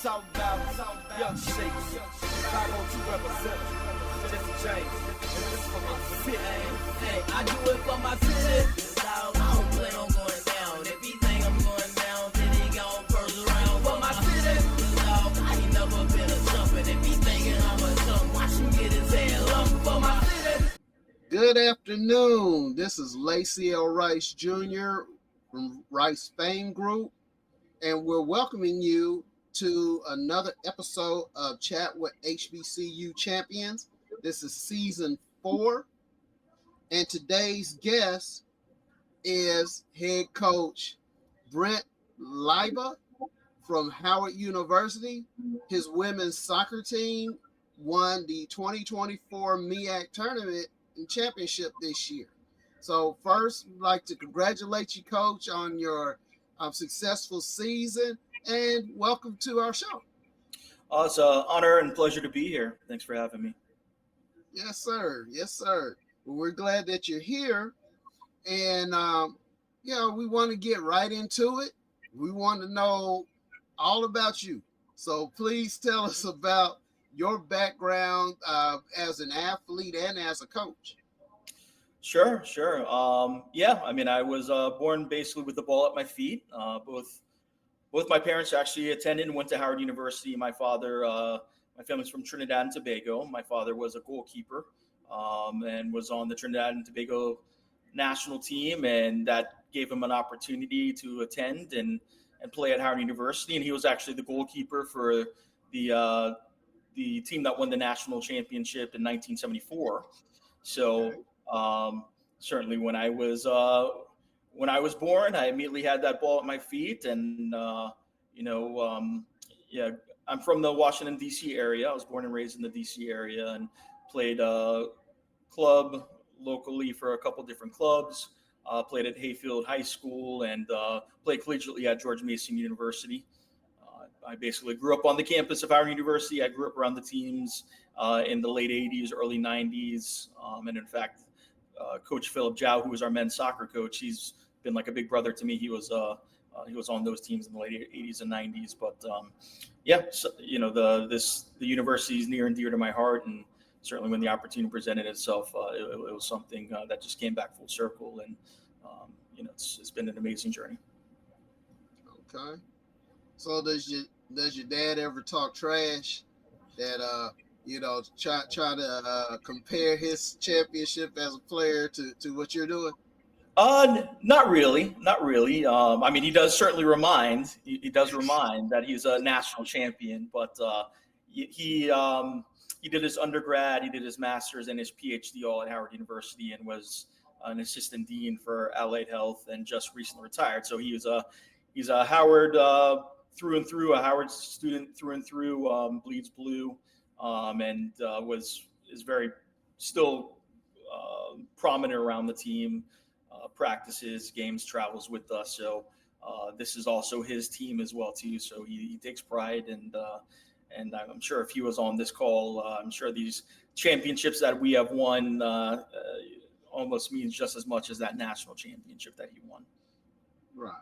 talk about young shakes. 502 represent Jesse James. And this is for my city. Hey, I do it for my city. Dog, I don't plan on going down. If he think I'm going down, then he gon' first round. For my city. Dog, I ain't never been a chump. And if he thinking I'm a chump, watch him get his head lump. For my city. Good afternoon. This is Lacey L. Rice Jr. from Rice Fame Group, and we're welcoming you to another episode of Chat with HBCU Champions. This is season 4, and today's guest is head coach Brent Leiba from Howard University. His women's soccer team won the 2024 MEAC tournament and championship this year. So first, I'd like to congratulate you, Coach, on your successful season, and welcome to our show. It's an honor and pleasure to be here. Thanks for having me. Yes, sir. Yes, sir. Well, we're glad that you're here, and we want to get right into it. We want to know all about you. So please tell us about your background as an athlete and as a coach. Sure. I was born basically with the ball at my feet. Both my parents actually attended and went to Howard University. My family's from Trinidad and Tobago. My father was a goalkeeper and was on the Trinidad and Tobago national team, and that gave him an opportunity to attend and play at Howard University. And he was actually the goalkeeper for the team that won the national championship in 1974. So certainly when I was born, I immediately had that ball at my feet. And, I'm from the Washington, D.C. area. I was born and raised in the D.C. area and played club locally for a couple different clubs. Played at Hayfield High School and played collegiately at George Mason University. I basically grew up on the campus of Howard University. I grew up around the teams in the late 80s, early 90s. And in fact, Coach Philip Jow, who was our men's soccer coach, he's been like a big brother to me. He was on those teams in the late 80s and 90s. But the university is near and dear to my heart. And certainly when the opportunity presented itself, it was something that just came back full circle. And, it's been an amazing journey. Okay. So does your dad ever talk trash that try to compare his championship as a player to what you're doing? Not really. He does certainly remind that he's a national champion, but he did his undergrad, he did his master's and his PhD all at Howard University, and was an assistant dean for allied health, and just recently retired. So he's a Howard through and through, a Howard student through and through, bleeds blue, and is very still prominent around the team, practices, games, travels with us. So this is also his team as well too. So he takes pride, and I'm sure if he was on this call, I'm sure these championships that we have won almost means just as much as that national championship that he won. Right.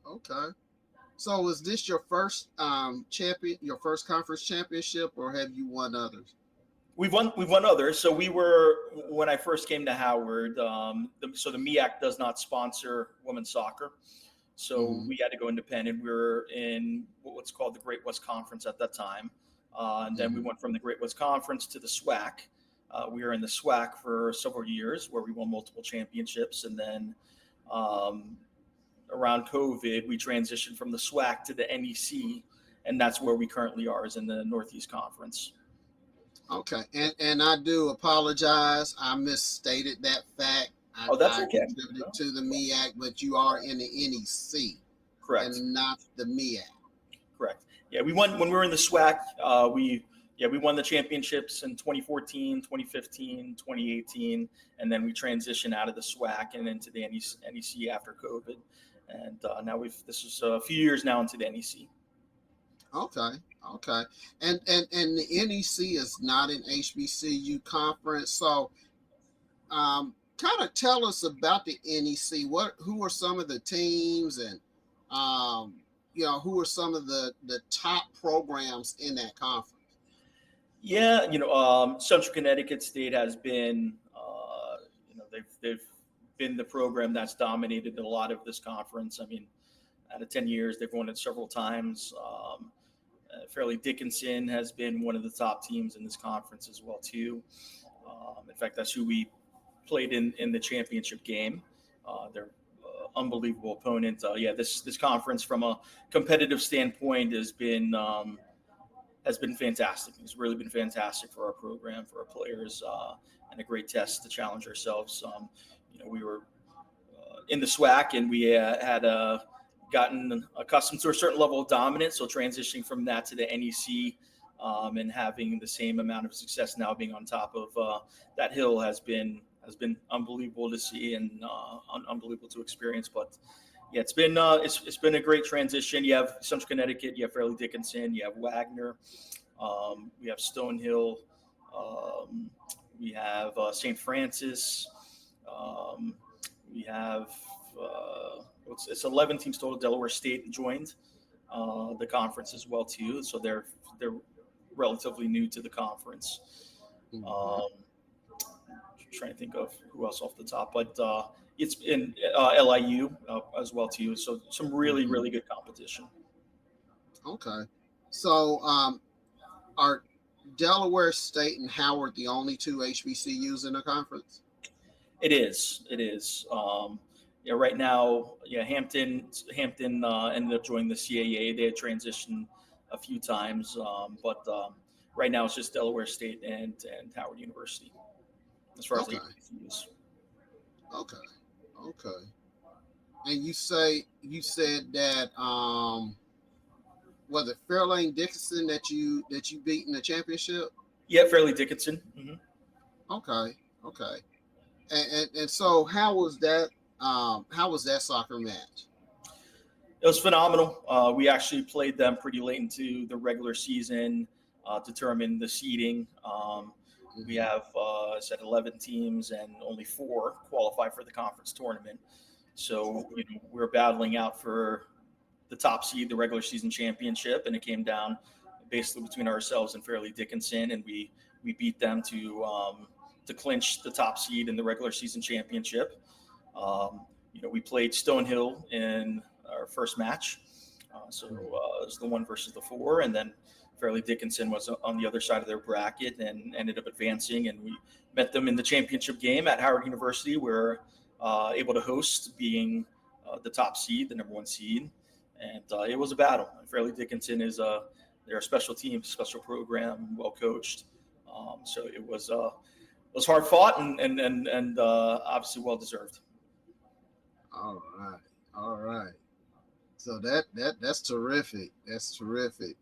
Okay. So is this your first your first conference championship, or have you won others? We've won others. So when I first came to Howard, so the MEAC does not sponsor women's soccer. So we had to go independent. We were in what's called the Great West Conference at that time. And then we went from the Great West Conference to the SWAC. We were in the SWAC for several years, where we won multiple championships. And then around COVID, we transitioned from the SWAC to the NEC, and that's where we currently are, is in the Northeast Conference. Okay, and I do apologize. I misstated that fact. That's I okay. Contributed to the MEAC, but you are in the NEC. Correct. And not the MEAC. Correct. Yeah, we won when we were in the SWAC. We won the championships in 2014, 2015, 2018, and then we transitioned out of the SWAC and into the NEC after COVID. And now this is a few years now into the NEC. Okay. And the NEC is not an HBCU conference. So kind of tell us about the NEC. Who are some of the teams, and who are some of the top programs in that conference? Yeah, Central Connecticut State has been, they've been the program that's dominated a lot of this conference. I mean, out of 10 years, they've won it several times. Fairleigh Dickinson has been one of the top teams in this conference as well too. In fact, that's who we played in the championship game. They're unbelievable opponent. This conference from a competitive standpoint has been fantastic. It's really been fantastic for our program, for our players, and a great test to challenge ourselves. We were in the SWAC, and we had gotten accustomed to a certain level of dominance. So transitioning from that to the NEC and having the same amount of success now, being on top of that hill, has been unbelievable to see and unbelievable to experience. But yeah, it's been a great transition. You have Central Connecticut, you have Fairleigh Dickinson, you have Wagner, we have Stonehill, we have St. Francis, we have it's 11 teams total. Delaware State joined the conference as well too, so they're relatively new to the conference. Trying to think of who else off the top, but it's in LIU as well too. So some really good competition. Okay, so are Delaware State and Howard the only two HBCUs in the conference? It is. Right now, Hampton ended up joining the CAA. They had transitioned a few times, but right now it's just Delaware State and Howard University as far as the HBCUs. Okay. And you said that was it Fairleigh Dickinson that you beat in the championship? Yeah, Fairleigh Dickinson. Mm-hmm. Okay. And so how was that soccer match? It was phenomenal. We actually played them pretty late into the regular season, determined the seeding. We have 11 teams, and only 4 qualify for the conference tournament. So we're battling out for the top seed, the regular season championship, and it came down basically between ourselves and Fairleigh Dickinson, and we beat them to clinch the top seed in the regular season championship. We played Stonehill in our first match, so it was the 1 versus the 4, and then Fairleigh Dickinson was on the other side of their bracket and ended up advancing, and we met them in the championship game at Howard University. We're able to host, being the top seed, the number 1 seed, and it was a battle. Fairleigh Dickinson they're a special team, special program, well coached, so it was hard fought and obviously well deserved. All right. So that's terrific. That's terrific.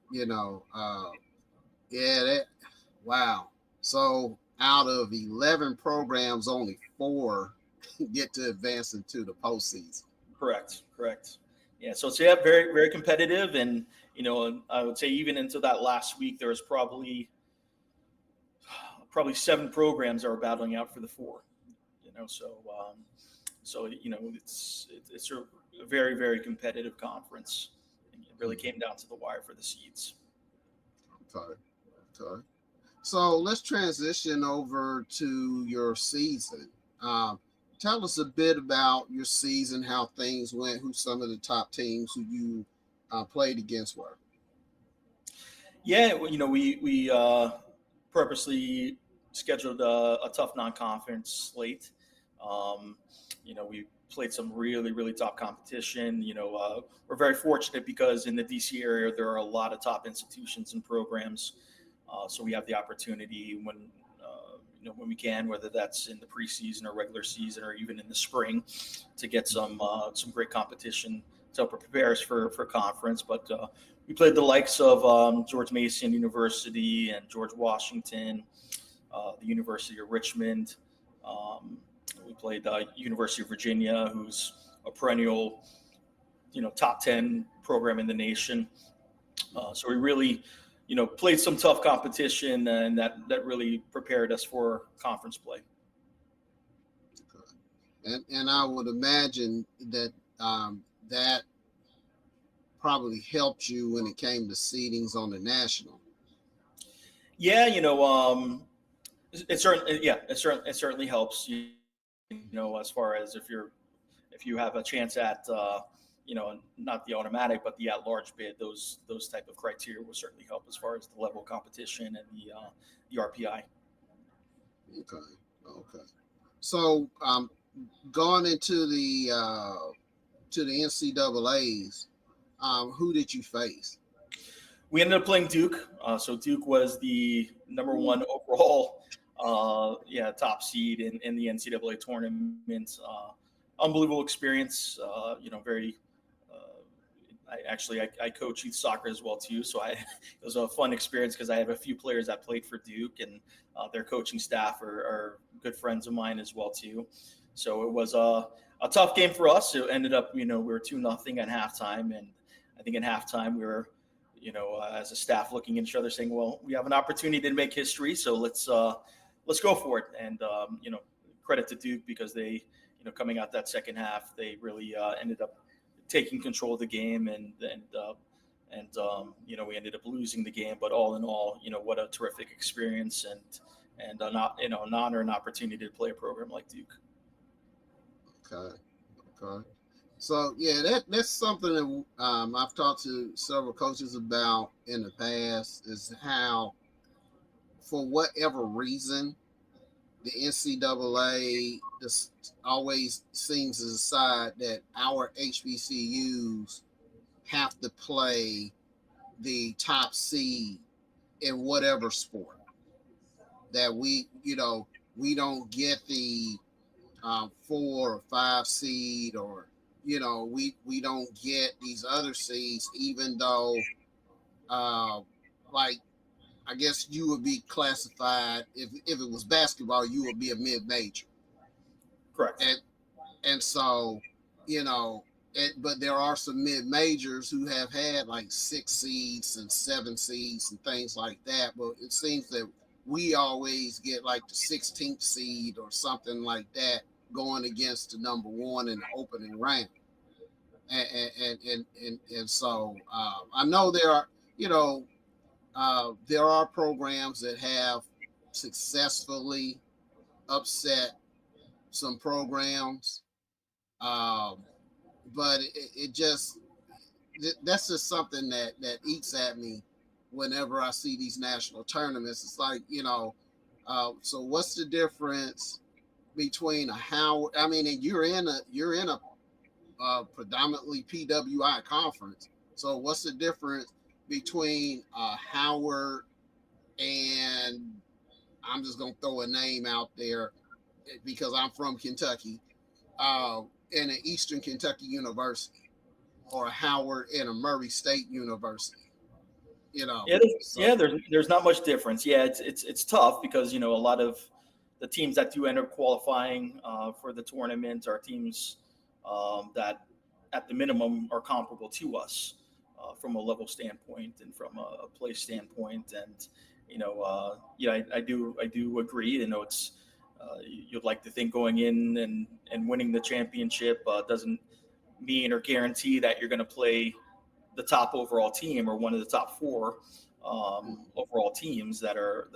Wow. So out of 11 programs, only 4 get to advance into the postseason. Correct. Yeah. So it's very, very competitive, and I would say even into that last week, there was probably 7 programs that were battling out for the 4. It's a very, very competitive conference. It really came down to the wire for the seeds. Okay. So let's transition over to your season. Tell us a bit about your season, how things went, who some of the top teams who you played against were. Yeah, we purposely scheduled a tough non-conference slate. We played some really, really top competition. We're very fortunate because in the DC area, there are a lot of top institutions and programs. So we have the opportunity when we can, whether that's in the preseason or regular season or even in the spring, to get some great competition to help prepare us for conference. But we played the likes of George Mason University and George Washington, the University of Richmond. We played University of Virginia, who's a perennial, top 10 program in the nation. So we really, played some tough competition, and that really prepared us for conference play. And I would imagine that that probably helped you when it came to seedings on the national. Yeah, it certainly helps. As far as if you have a chance at not the automatic but the at-large bid, those type of criteria will certainly help as far as the level of competition and the RPI. Okay. So going into the NCAAs, who did you face? We ended up playing Duke. So Duke was the number one overall top seed in the NCAA tournament. Unbelievable experience. Very. I coach youth soccer as well too, so it was a fun experience because I have a few players that played for Duke, and their coaching staff are good friends of mine as well too. So it was a tough game for us. It ended up, we were 2-0 at halftime, and I think at halftime we were, as a staff looking at each other saying, well, we have an opportunity to make history, so let's go for it. And credit to Duke because they, coming out that second half, they really ended up taking control of the game, and we ended up losing the game. But all in all, what a terrific experience, and an honor and opportunity to play a program like Duke. Okay. So yeah, that's something that I've talked to several coaches about in the past, is how, for whatever reason, the NCAA just always seems to decide that our HBCUs have to play the top seed in whatever sport. That we don't get the 4 or 5 seed, or we don't get these other seeds, even though I guess you would be classified, if it was basketball, you would be a mid-major. Correct. And so, but there are some mid-majors who have had like 6 seeds and 7 seeds and things like that. But it seems that we always get like the 16th seed or something like that going against the number 1 in the opening round. And so I know there are programs that have successfully upset some programs, but that's just something that eats at me whenever I see these national tournaments. It's like, so what's the difference between and you're in a predominantly PWI conference. So what's the difference between Howard and, I'm just going to throw a name out there because I'm from Kentucky, in an Eastern Kentucky University, or a Howard in a Murray State University? There's not much difference. Yeah, it's tough because, a lot of the teams that do end up qualifying for the tournament are teams that at the minimum are comparable to us from a level standpoint and from a play standpoint. And, I do agree. It's you'd like to think going in and winning the championship doesn't mean or guarantee that you're going to play the top overall team or one of the top 4 overall teams that are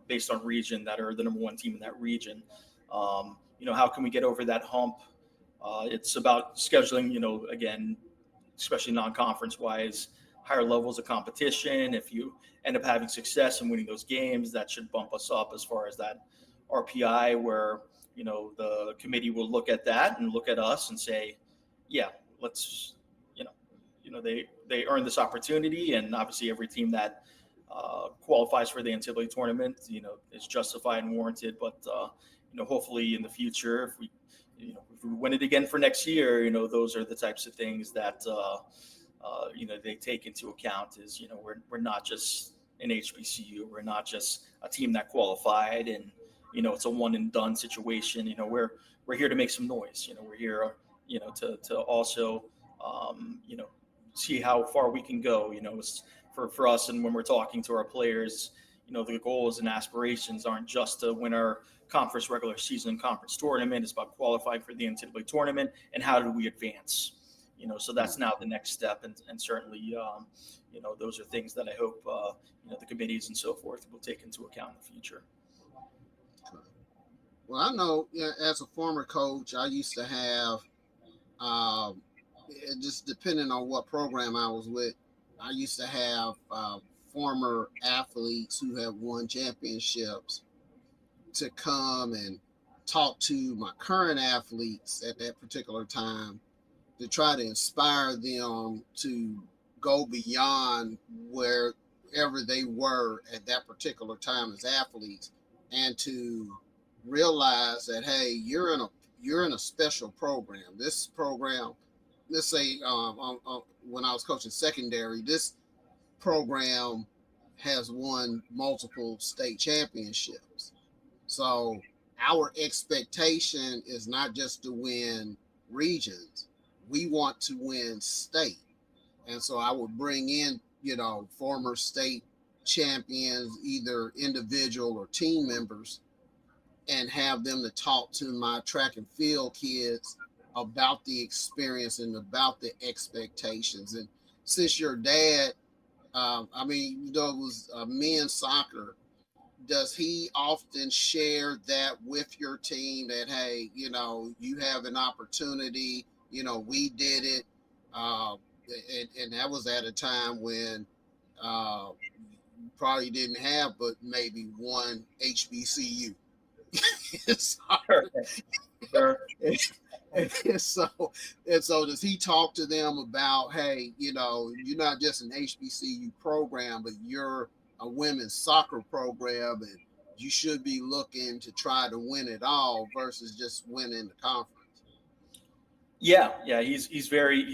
based on region, that are the number 1 team in that region. How can we get over that hump? It's about scheduling, again, especially non-conference wise, higher levels of competition. If you end up having success and winning those games, that should bump us up as far as that RPI, where, the committee will look at that and look at us and say, yeah, let's, they earned this opportunity. And obviously every team that qualifies for the NCAA tournament, is justified and warranted. But, hopefully in the future, if we win it again for next year, those are the types of things that, they take into account. Is, we're not just an HBCU. We're not just a team that qualified and, it's a one and done situation. We're here to make some noise. We're here, to also, see how far we can go. It's for us. And when we're talking to our players, the goals and aspirations aren't just to win our conference regular season conference tournament. It's about qualifying for the NCAA tournament and how do we advance. So that's now the next step, and certainly, those are things that I hope, the committees and so forth will take into account in the future. Well, I know as a former coach, I used to have, just depending on what program I was with, I used to have former athletes who have won championships to come and talk to my current athletes at that particular time to try to inspire them to go beyond wherever they were at that particular time as athletes, and to realize that, hey, you're in a special program. This program, let's say when I was coaching secondary, this program has won multiple state championships. So our expectation is not just to win regions. We want to win state. And so I would bring in, former state champions, either individual or team members, and have them to talk to my track and field kids about the experience and about the expectations. And since your dad, it was men's soccer, does he often share that with your team that, hey, you have an opportunity, we did it. And that was at a time when probably didn't have but maybe one HBCU. Sure. And so does he talk to them about, hey, you're not just an HBCU program, but you're a women's soccer program, and you should be looking to try to win it all versus just winning the conference? Yeah. He's very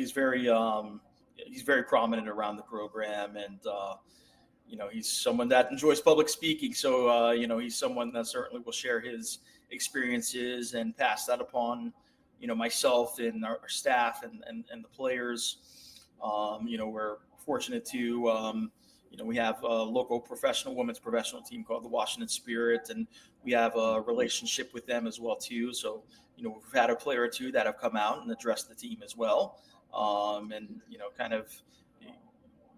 prominent around the program, and he's someone that enjoys public speaking. So he's someone that certainly will share his experiences and pass that upon myself and our staff and the players. We're fortunate to we have a local women's professional team called the Washington Spirit, and we have a relationship with them as well too. So we've had a player or two that have come out and addressed the team as well, and kind of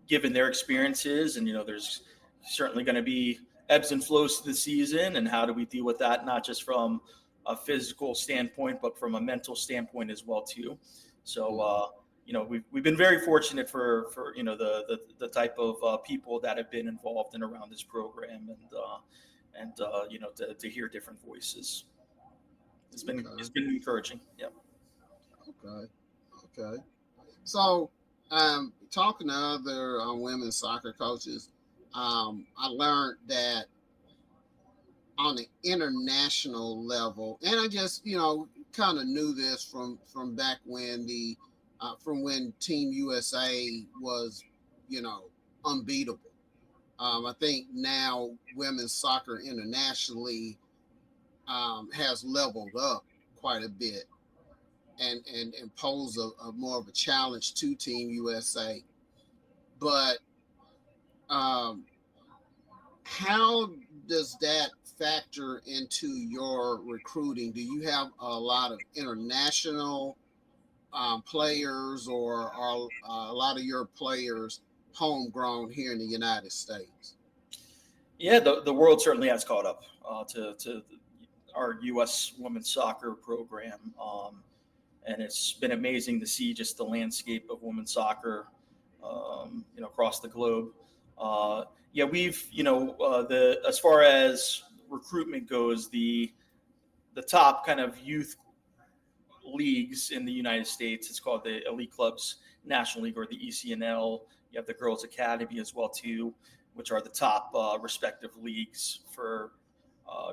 given their experiences. And there's certainly going to be ebbs and flows to the season, and how do we deal with that, not just from a physical standpoint, but from a mental standpoint as well too. So we've been very fortunate for the type of people that have been involved and around this program, and to hear different voices. It's been encouraging. Yeah. Okay. So talking to other women's soccer coaches, I learned that on an international level, and I just kind of knew this from back when from when Team USA was unbeatable. I think now women's soccer internationally has leveled up quite a bit and pose a more of a challenge to Team USA. But how does that factor into your recruiting? Do you have a lot of international players, or are a lot of your players homegrown here in the United States? Yeah, the world certainly has caught up to our U.S. women's soccer program, and it's been amazing to see just the landscape of women's soccer, across the globe. We've as far as recruitment goes, the top kind of youth leagues in the United States, it's called the Elite Clubs National League, or the ECNL. You have the Girls Academy as well too, which are the top respective leagues for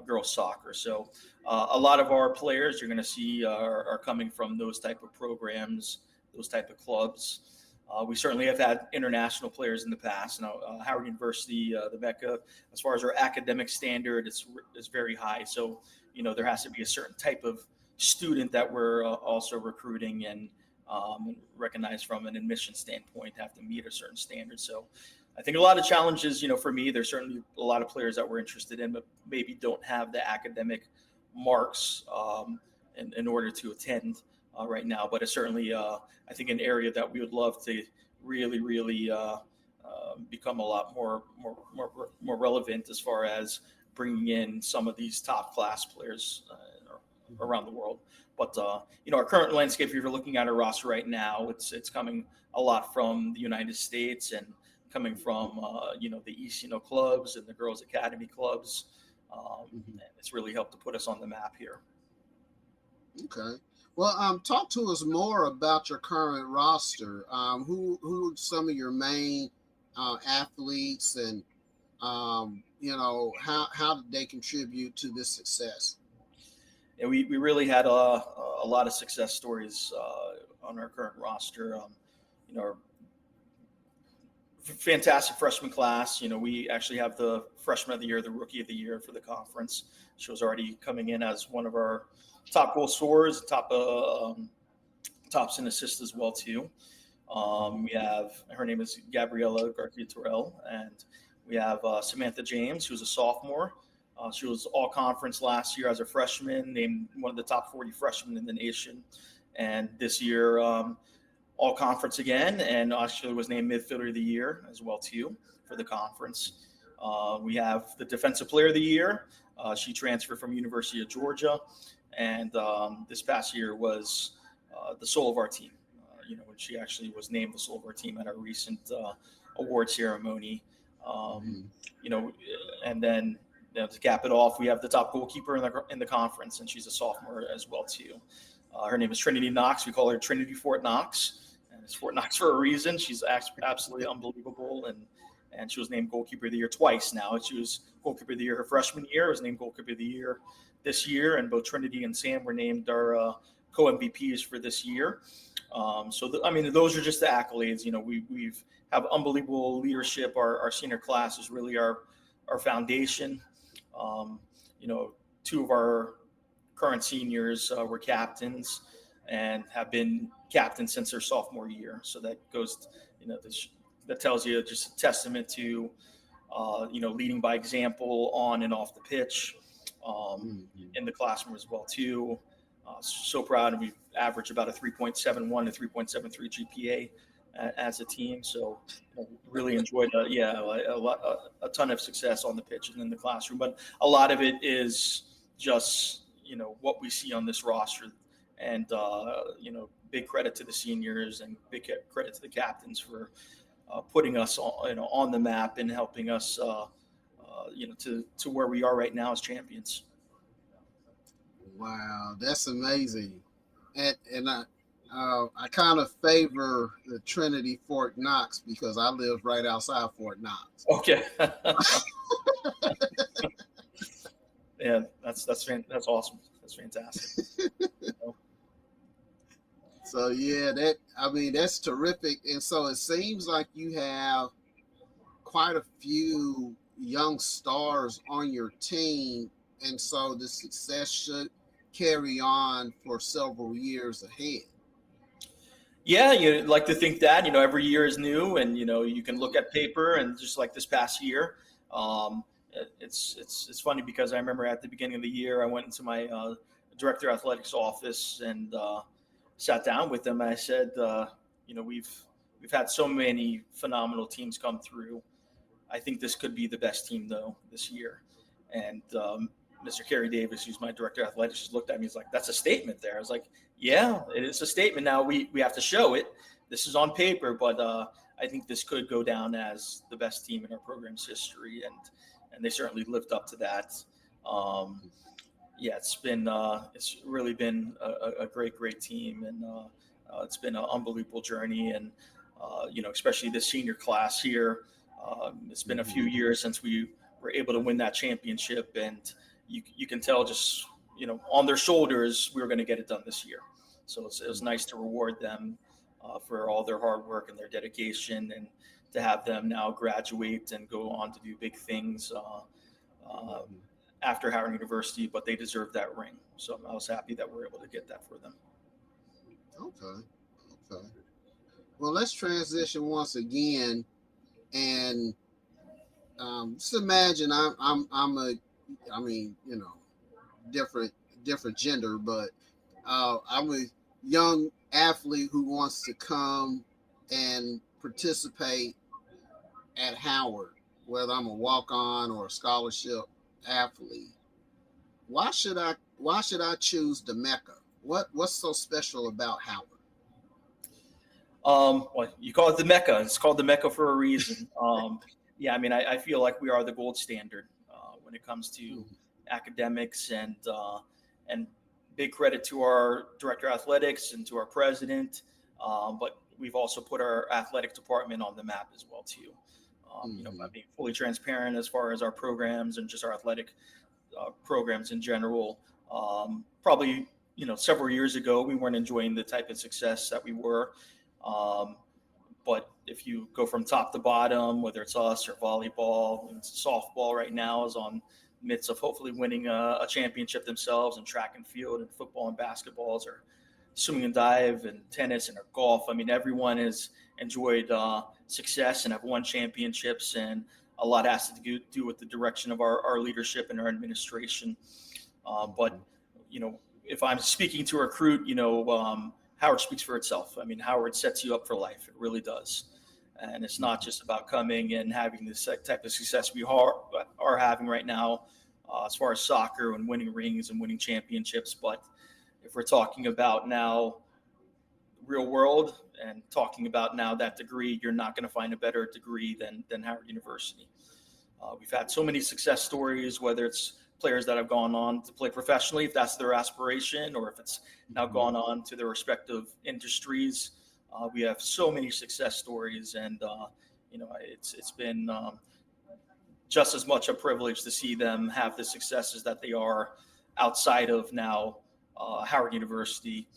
girls soccer. So a lot of our players you're going to see are coming from those type of programs, those type of clubs. We certainly have had international players in the past. Howard University, the Mecca, as far as our academic standard, is very high. So there has to be a certain type of student that we're also recruiting and recognized from an admission standpoint, have to meet a certain standard. So I think a lot of challenges, for me, there's certainly a lot of players that we're interested in, but maybe don't have the academic marks in order to attend right now, but it's certainly I think an area that we would love to really become a lot more relevant as far as bringing in some of these top class players around the world. But our current landscape, if you're looking at our roster right now, it's coming a lot from the United States and coming from the East clubs and the girls academy clubs. And it's really helped to put us on the map here. Okay. Well, talk to us more about your current roster. Who are some of your main athletes, and how did they contribute to this success? And we really had a lot of success stories on our current roster. Our fantastic freshman class. We actually have the freshman of the year, the rookie of the year for the conference. She was already coming in as one of our top goal scorers, tops in assists as well too. We have, her name is Gabriella Garcia-Torrell, and we have Samantha James, who's a sophomore. She was all conference last year as a freshman, named one of the top 40 freshmen in the nation. And this year, all conference again, and actually was named midfielder of the year as well too for the conference. We have the defensive player of the year. She transferred from University of Georgia, and this past year was the soul of our team. When she actually was named the soul of our team at our recent award ceremony. And then to cap it off, we have the top goalkeeper in the conference, and she's a sophomore as well too. Her name is Trinity Knox. We call her Trinity Fort Knox, and it's Fort Knox for a reason. She's absolutely unbelievable, and she was named goalkeeper of the year twice now. She was goalkeeper of the year her freshman year, was named goalkeeper of the year this year, and both Trinity and Sam were named our co-MVPs for this year. Those are just the accolades. We've have unbelievable leadership. Our senior class is really our foundation. Two of our current seniors were captains and have been captains since their sophomore year. So that goes, that tells you just a testament to, leading by example on and off the pitch, in the classroom as well too. So proud, and we average about a 3.71 to 3.73 GPA as a team. So really enjoyed a ton of success on the pitch and in the classroom. But a lot of it is just what we see on this roster, and big credit to the seniors and big credit to the captains for putting us on the map and helping us to where we are right now as champions. Wow, that's amazing. And I kind of favor the Trinity Fort Knox because I live right outside Fort Knox. Okay. Yeah, that's awesome. That's fantastic. So yeah, that's terrific. And so it seems like you have quite a few young stars on your team, and so the success should carry on for several years ahead. Yeah, you like to think that, every year is new, and, you can look at paper, and just like this past year, it's funny because I remember at the beginning of the year, I went into my director of athletics office and sat down with them, and I said, we've had so many phenomenal teams come through. I think this could be the best team though this year. And Mr. Kerry Davis, who's my director of athletics, just looked at me. He's like, "That's a statement there." I was like, "Yeah, it is a statement. Now we have to show it. This is on paper, but I think this could go down as the best team in our program's history." And they certainly lived up to that. It's really been a great team, and it's been an unbelievable journey. And especially this senior class here, it's been a few years since we were able to win that championship, and you can tell just, on their shoulders, we were going to get it done this year. So it was nice to reward them for all their hard work and their dedication, and to have them now graduate and go on to do big things after Howard University, but they deserve that ring. So I was happy that we're able to get that for them. Okay. Well, let's transition once again, and just imagine different gender, but I'm young athlete who wants to come and participate at Howard, whether I'm a walk-on or a scholarship athlete, why should I choose the Mecca? What's so special about Howard? Well, you call it the Mecca. It's called the Mecca for a reason. Yeah, I mean, I feel like we are the gold standard when it comes to academics, and big credit to our director of athletics and to our president. But we've also put our athletic department on the map as well too. You know, by being fully transparent as far as our programs and just our athletic programs in general. Probably, you know, several years ago, we weren't enjoying the type of success that we were. But if you go from top to bottom, whether it's us or volleyball, and softball right now is on midst of hopefully winning a championship themselves, and track and field and football and basketballs, or swimming and dive and tennis and golf. I mean, everyone has enjoyed success and have won championships, and a lot has to do with the direction of our leadership and our administration. But, you know, if I'm speaking to a recruit, you know, Howard speaks for itself. I mean, Howard sets you up for life. It really does. And it's not just about coming and having this type of success we are having right now as far as soccer and winning rings and winning championships. But if we're talking about now real world and talking about now that degree, you're not going to find a better degree than Howard University. We've had so many success stories, whether it's players that have gone on to play professionally, if that's their aspiration, or if it's now gone on to their respective industries. We have so many success stories, and you know, it's been just as much a privilege to see them have the successes that they are outside of now Howard University.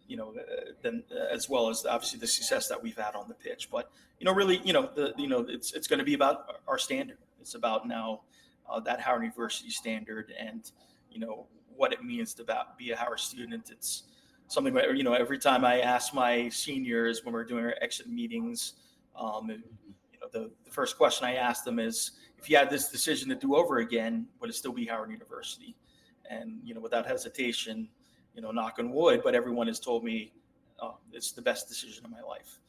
You know, then as well as obviously the success that we've had on the pitch. But you know, really, you know, it's going to be about our standard. It's about now that Howard University standard, and you know what it means to be a Howard student. It's something that, you know, every time I ask my seniors when we're doing our exit meetings, you know, the first question I ask them is, if you had this decision to do over again, would it still be Howard University? And you know, without hesitation, you know, knock on wood, but everyone has told me it's the best decision of my life.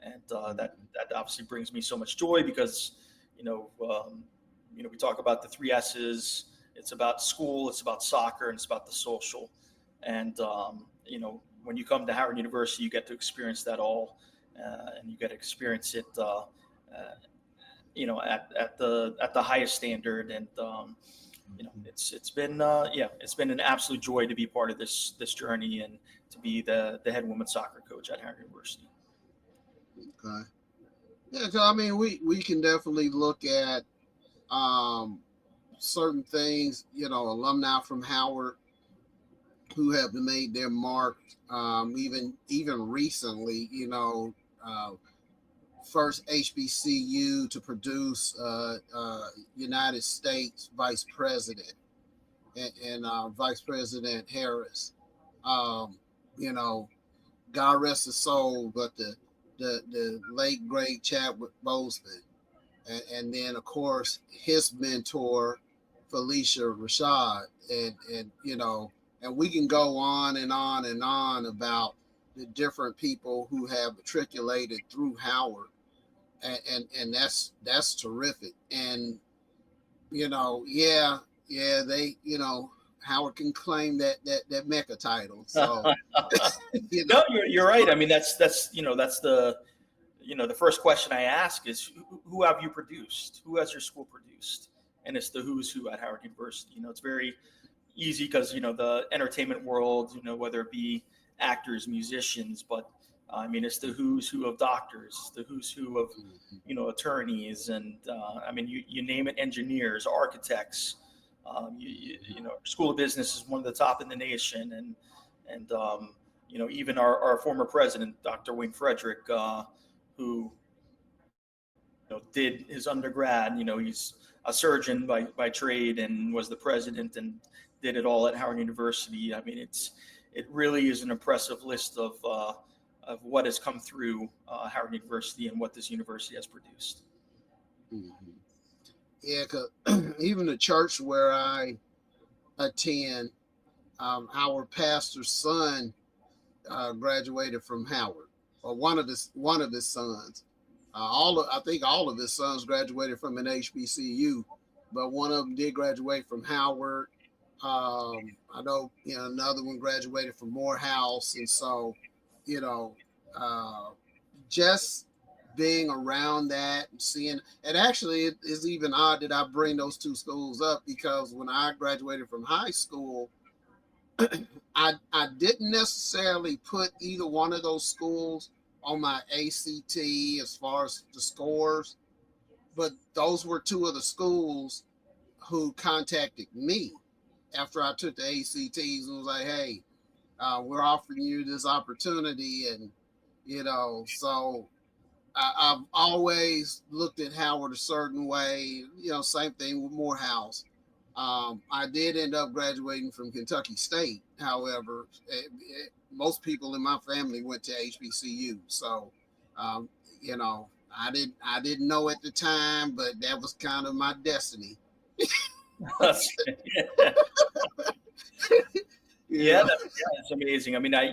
And that obviously brings me so much joy, because, you know, we talk about the 3 S's. It's about school, it's about soccer, and it's about the social. And, you know, when you come to Howard University, you get to experience that all, and you get to experience it, you know, at the highest standard. And, you know, it's been an absolute joy to be part of this journey, and to be the head women's soccer coach at Howard University. Okay. Yeah, so I mean, we can definitely look at certain things, you know, alumni from Howard who have made their mark, even recently, you know, first HBCU to produce United States Vice President, and Vice President Harris. You know, God rest his soul, but the late great Chadwick Boseman, and then of course his mentor Felicia Rashad, and you know, and we can go on and on and on about the different people who have matriculated through Howard, and that's terrific. And you know, they, you know, Howard can claim that Mecca title. So you know. No, you're right. I mean, that's you know, that's the, you know, the first question I ask is, who have you produced? Who has your school produced? And it's the who's who at Howard University. You know, it's very easy because, you know, the entertainment world, you know, whether it be actors, musicians, but I mean, it's the who's who of doctors, the who's who of, you know, attorneys, and I mean, you name it, engineers, architects. You know, School of Business is one of the top in the nation, and you know, even our former president, Dr. Wayne Frederick, who, you know, did his undergrad. You know, he's a surgeon by trade, and was the president and did it all at Howard University. I mean, it really is an impressive list of what has come through Howard University and what this university has produced. Mm-hmm. Yeah, because even the church where I attend, our pastor's son graduated from Howard, or one of his sons. I think all of his sons graduated from an HBCU, but one of them did graduate from Howard. I know, another one graduated from Morehouse, and so, you know, just being around that and seeing, and actually it is even odd that I bring those two schools up, because when I graduated from high school, I didn't necessarily put either one of those schools on my ACT as far as the scores, but those were two of the schools who contacted me after I took the ACTs and was like, hey, we're offering you this opportunity. And, so I've always looked at Howard a certain way, same thing with Morehouse. I did end up graduating from Kentucky State. However, most people in my family went to HBCU. So, I didn't know at the time, but that was kind of my destiny. Yeah, it's amazing. I mean, I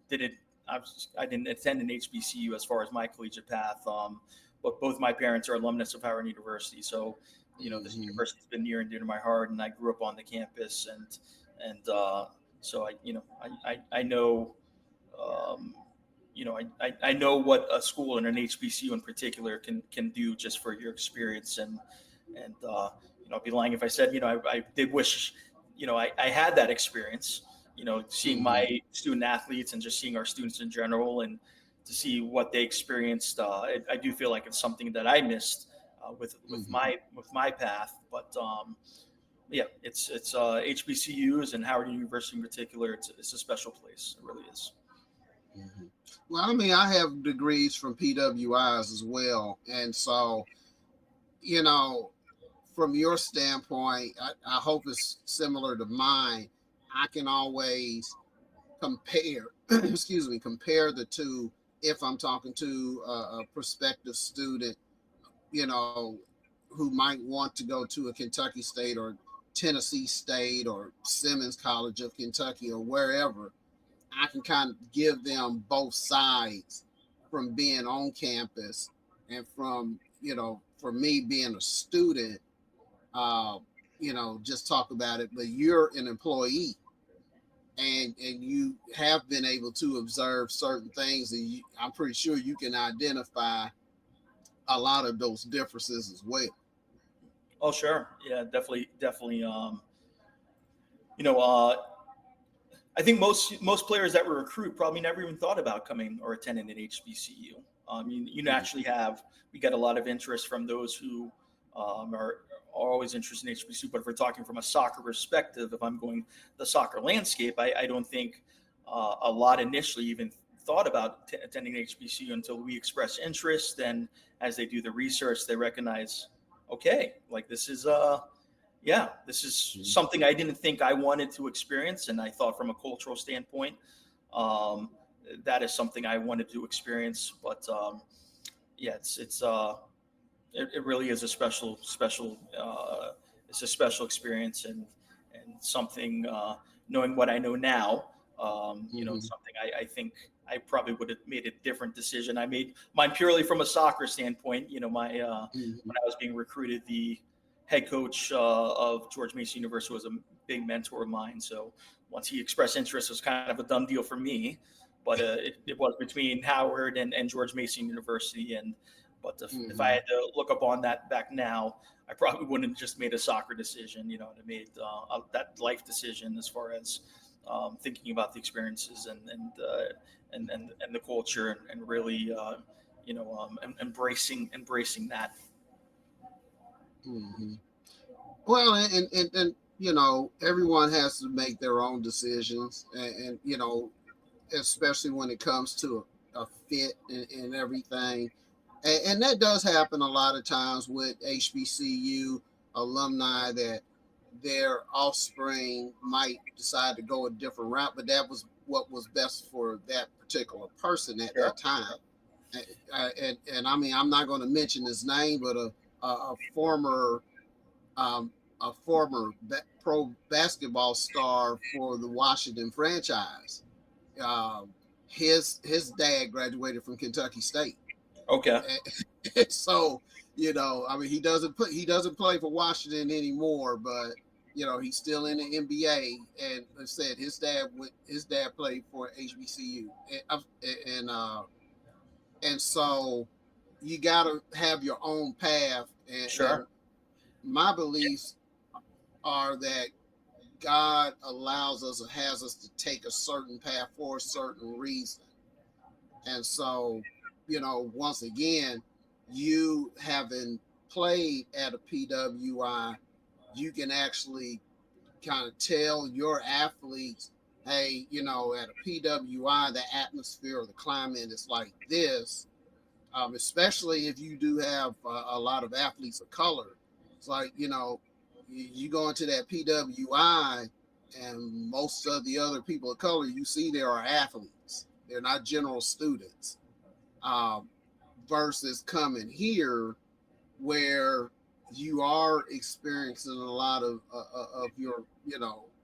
didn't attend an HBCU as far as my collegiate path, but both my parents are alumnus of Howard University, so this university's been near and dear to my heart, and I grew up on the campus, and so I know, I know what a school and an HBCU in particular can do just for your experience, and I'd be lying if I said I did wish I had that experience, seeing my student athletes and just seeing our students in general, and to see what they experienced. I do feel like it's something that I missed with my path, but it's HBCUs and Howard University in particular. It's a special place. It really is. Mm-hmm. Well, I mean, I have degrees from PWIs as well, and so from your standpoint, I hope it's similar to mine. I can always compare, compare the two if I'm talking to a prospective student, who might want to go to a Kentucky State or Tennessee State or Simmons College of Kentucky or wherever. I can kind of give them both sides from being on campus and from, for me being a student, just talk about it. But you're an employee, and you have been able to observe certain things, and I'm pretty sure you can identify a lot of those differences as well. Oh, sure. Yeah, definitely. I think most players that we recruit probably never even thought about coming or attending an HBCU. You naturally we get a lot of interest from those who are always interested in HBCU. But if we're talking from a soccer perspective, if I'm going the soccer landscape, I don't think a lot initially even thought about attending HBCU until we express interest. Then as they do the research, they recognize, okay, like this is something I didn't think I wanted to experience. And I thought from a cultural standpoint, that is something I wanted to experience. But it really is a special it's a special experience, and something, knowing what I know now, something I think I probably would have made a different decision. I made mine purely from a soccer standpoint. When I was being recruited, the head coach of George Mason University was a big mentor of mine. So once he expressed interest, it was kind of a done deal for me. But it was between Howard and George Mason University. But if I had to look up on that back now, I probably wouldn't have just made a soccer decision. I made that life decision as far as thinking about the experiences and the culture, and really embracing that. Mm-hmm. Well, and everyone has to make their own decisions, and especially when it comes to a fit and everything. And that does happen a lot of times with HBCU alumni, that their offspring might decide to go a different route, but that was what was best for that particular person at that time. And I mean, I'm not going to mention his name, but a former a former pro basketball star for the Washington franchise. His dad graduated from Kentucky State. Okay. And so, I mean, he doesn't play for Washington anymore, but he's still in the NBA. And I said his dad played for HBCU, and so you got to have your own path. And, Sure. and my beliefs are that God allows us or has us to take a certain path for a certain reason. And so, once again, you having played at a PWI, you can actually kind of tell your athletes, hey, at a PWI, the atmosphere or the climate is like this, especially if you do have a lot of athletes of color. It's like, you go into that PWI and most of the other people of color you see there are athletes. They're not general students. Versus coming here where you are experiencing a lot of your,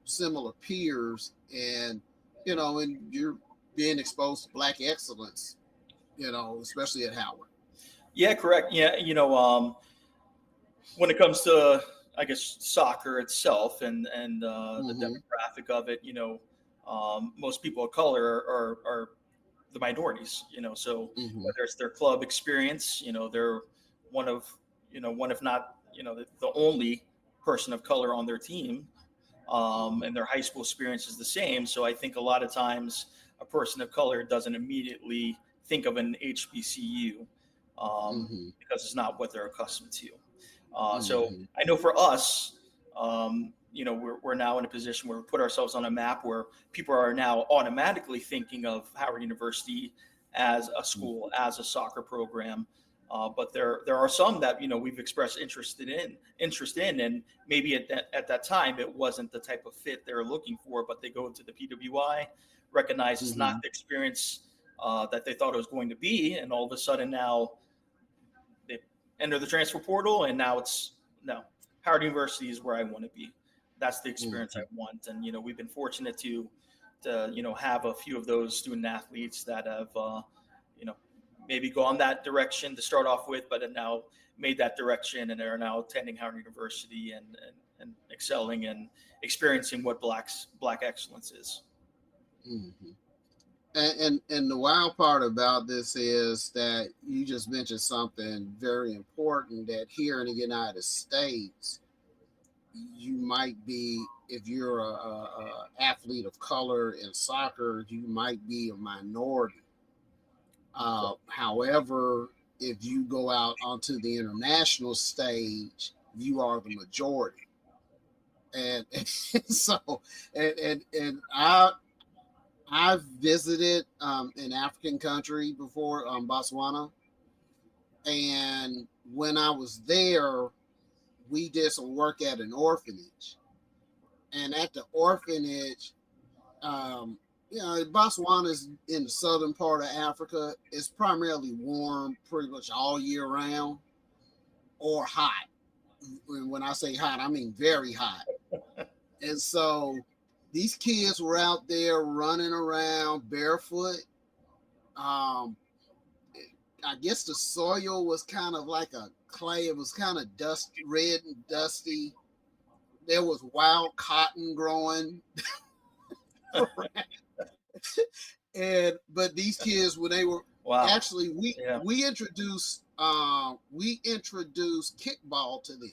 similar peers and you're being exposed to Black excellence, especially at Howard. Yeah, correct. Yeah. When it comes to, I guess, soccer itself and the demographic of it, most people of color are the minorities, so whether it's their club experience, they're one of if not, the only person of color on their team, and their high school experience is the same. So I think a lot of times a person of color doesn't immediately think of an HBCU because it's not what they're accustomed to. So I know for us, we're now in a position where we put ourselves on a map where people are now automatically thinking of Howard University as a school, as a soccer program. But there are some that, we've expressed interest in, and maybe at that time it wasn't the type of fit they were looking for, but they go to the PWI, recognize it's not the experience that they thought it was going to be, and all of a sudden now they enter the transfer portal, and now Howard University is where I want to be. That's the experience I want. And, we've been fortunate to have a few of those student athletes that have, maybe gone that direction to start off with, but have now made that direction and are now attending Howard University and excelling and experiencing what Black excellence is. And the wild part about this is that you just mentioned something very important, that here in the United States, you might be, if you're a athlete of color in soccer, you might be a minority. However, if you go out onto the international stage, you are the majority. And so, I've visited an African country before, Botswana. And when I was there, we did some work at an orphanage. And at the orphanage, Botswana is in the southern part of Africa. It's primarily warm pretty much all year round, or hot. When I say hot, I mean very hot. And so these kids were out there running around barefoot. I guess the soil was kind of like a clay. It was kind of red and dusty. There was wild cotton growing. But these kids, when they were actually, we introduced kickball to them.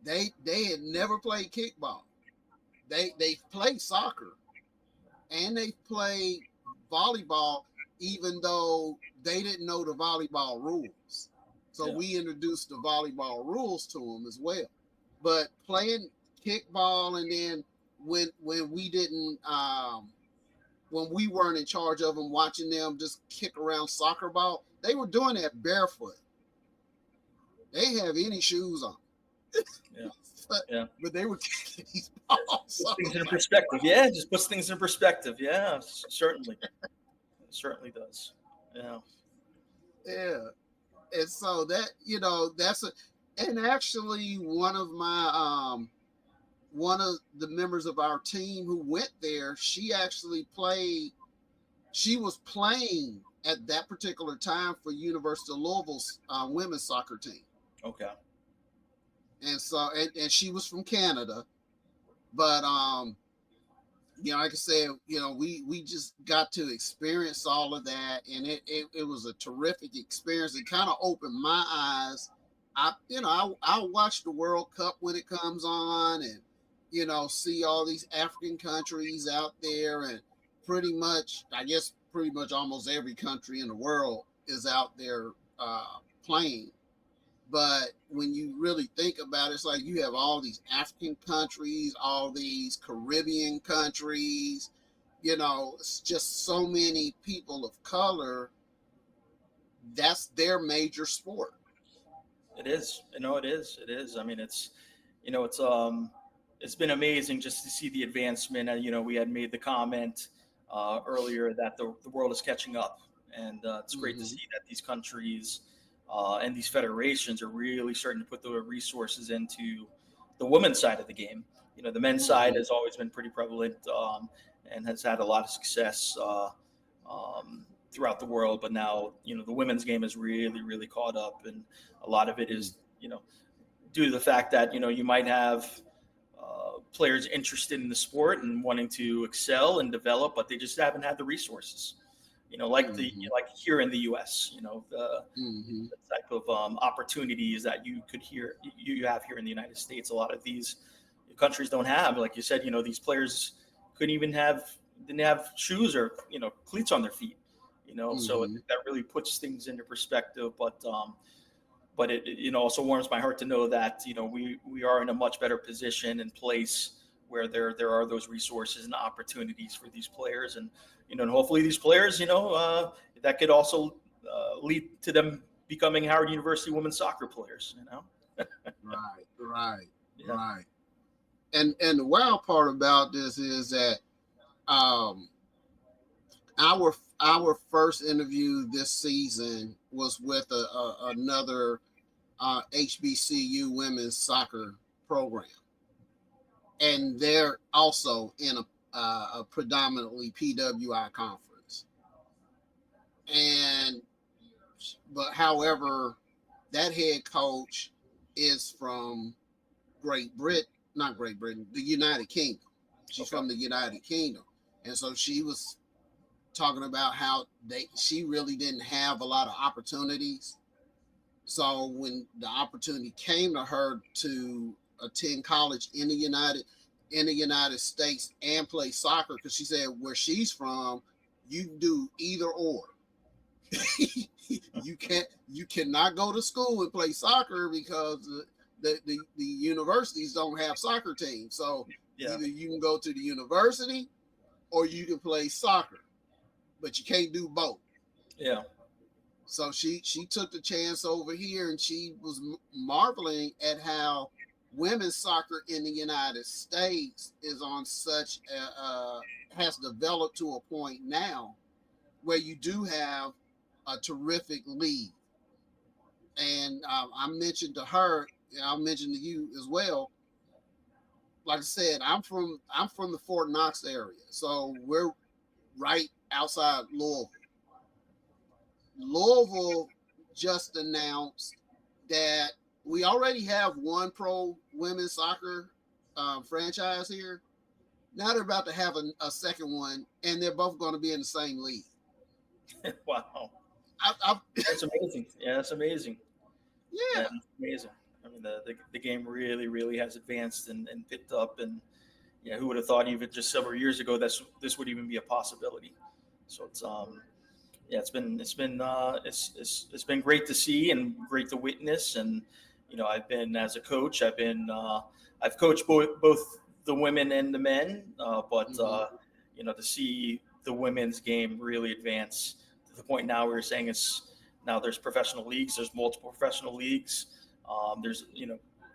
They had never played kickball. They played soccer and they played volleyball, even though they didn't know the volleyball rules. So we introduced the volleyball rules to them as well. But playing kickball, and then when we didn't, when we weren't in charge of them, watching them just kick around soccer ball, they were doing that barefoot. They didn't have any shoes on. But they were kicking these balls. Puts things in perspective. Yeah, just puts things in perspective. Yeah, certainly. It certainly does. Yeah. Yeah. And so that, And actually, one of the members of our team who went there, she actually played. She was playing at that particular time for University of Louisville's women's soccer team. Okay. And so, and she was from Canada, but like I said, we just got to experience all of that, and it was a terrific experience. It kind of opened my eyes. I watch the World Cup when it comes on, and see all these African countries out there, and pretty much almost every country in the world is out there playing. But when you really think about it, it's like you have all these African countries, all these Caribbean countries, it's just so many people of color. That's their major sport. It is. It is. It is. I mean, it's been amazing just to see the advancement. We had made the comment earlier that the world is catching up, and it's great to see that these countries and these federations are really starting to put the resources into the women's side of the game. The men's side has always been pretty prevalent and has had a lot of success throughout the world, but now the women's game is really, really caught up, and a lot of it is due to the fact that you might have players interested in the sport and wanting to excel and develop, but they just haven't had the resources. Like here in the U.S. The type of opportunities that you have here in the United States. A lot of these countries don't have, like you said. These players didn't have shoes or cleats on their feet. So that really puts things into perspective. But it also warms my heart to know that we are in a much better position and place where there are those resources and opportunities for these players, and and hopefully these players that could also lead to them becoming Howard University women's soccer players. Right. And the wild part about this is that our first interview this season was with another HBCU women's soccer program, and they're also in a predominantly PWI conference. However, that head coach is from the United Kingdom. She's from the United Kingdom, and so she was talking about how she really didn't have a lot of opportunities. So when the opportunity came to her to attend college in the United States and play soccer, because she said where she's from, you do either or. you cannot go to school and play soccer because the universities don't have soccer teams. So either you can go to the university or you can play soccer, but you can't do both. Yeah. So she took the chance over here, and she was marveling at how women's soccer in the United States is on such has developed to a point now where you do have a terrific league. And I mentioned to her, I'll mention to you as well. Like I said, I'm from the Fort Knox area, so we're right outside Louisville. Louisville just announced that we already have one pro women's soccer franchise here. Now they're about to have a second one, and they're both going to be in the same league. Wow. That's amazing. Yeah, that's amazing. Yeah. That's amazing. I mean, the game really, really has advanced and picked up, and who would have thought even just several years ago this would even be a possibility. So it's been great to see and great to witness. And I've been, as a coach, I've coached both the women and the men, but to see the women's game really advance to the point now where we're saying now there's professional leagues, there's multiple professional leagues, there's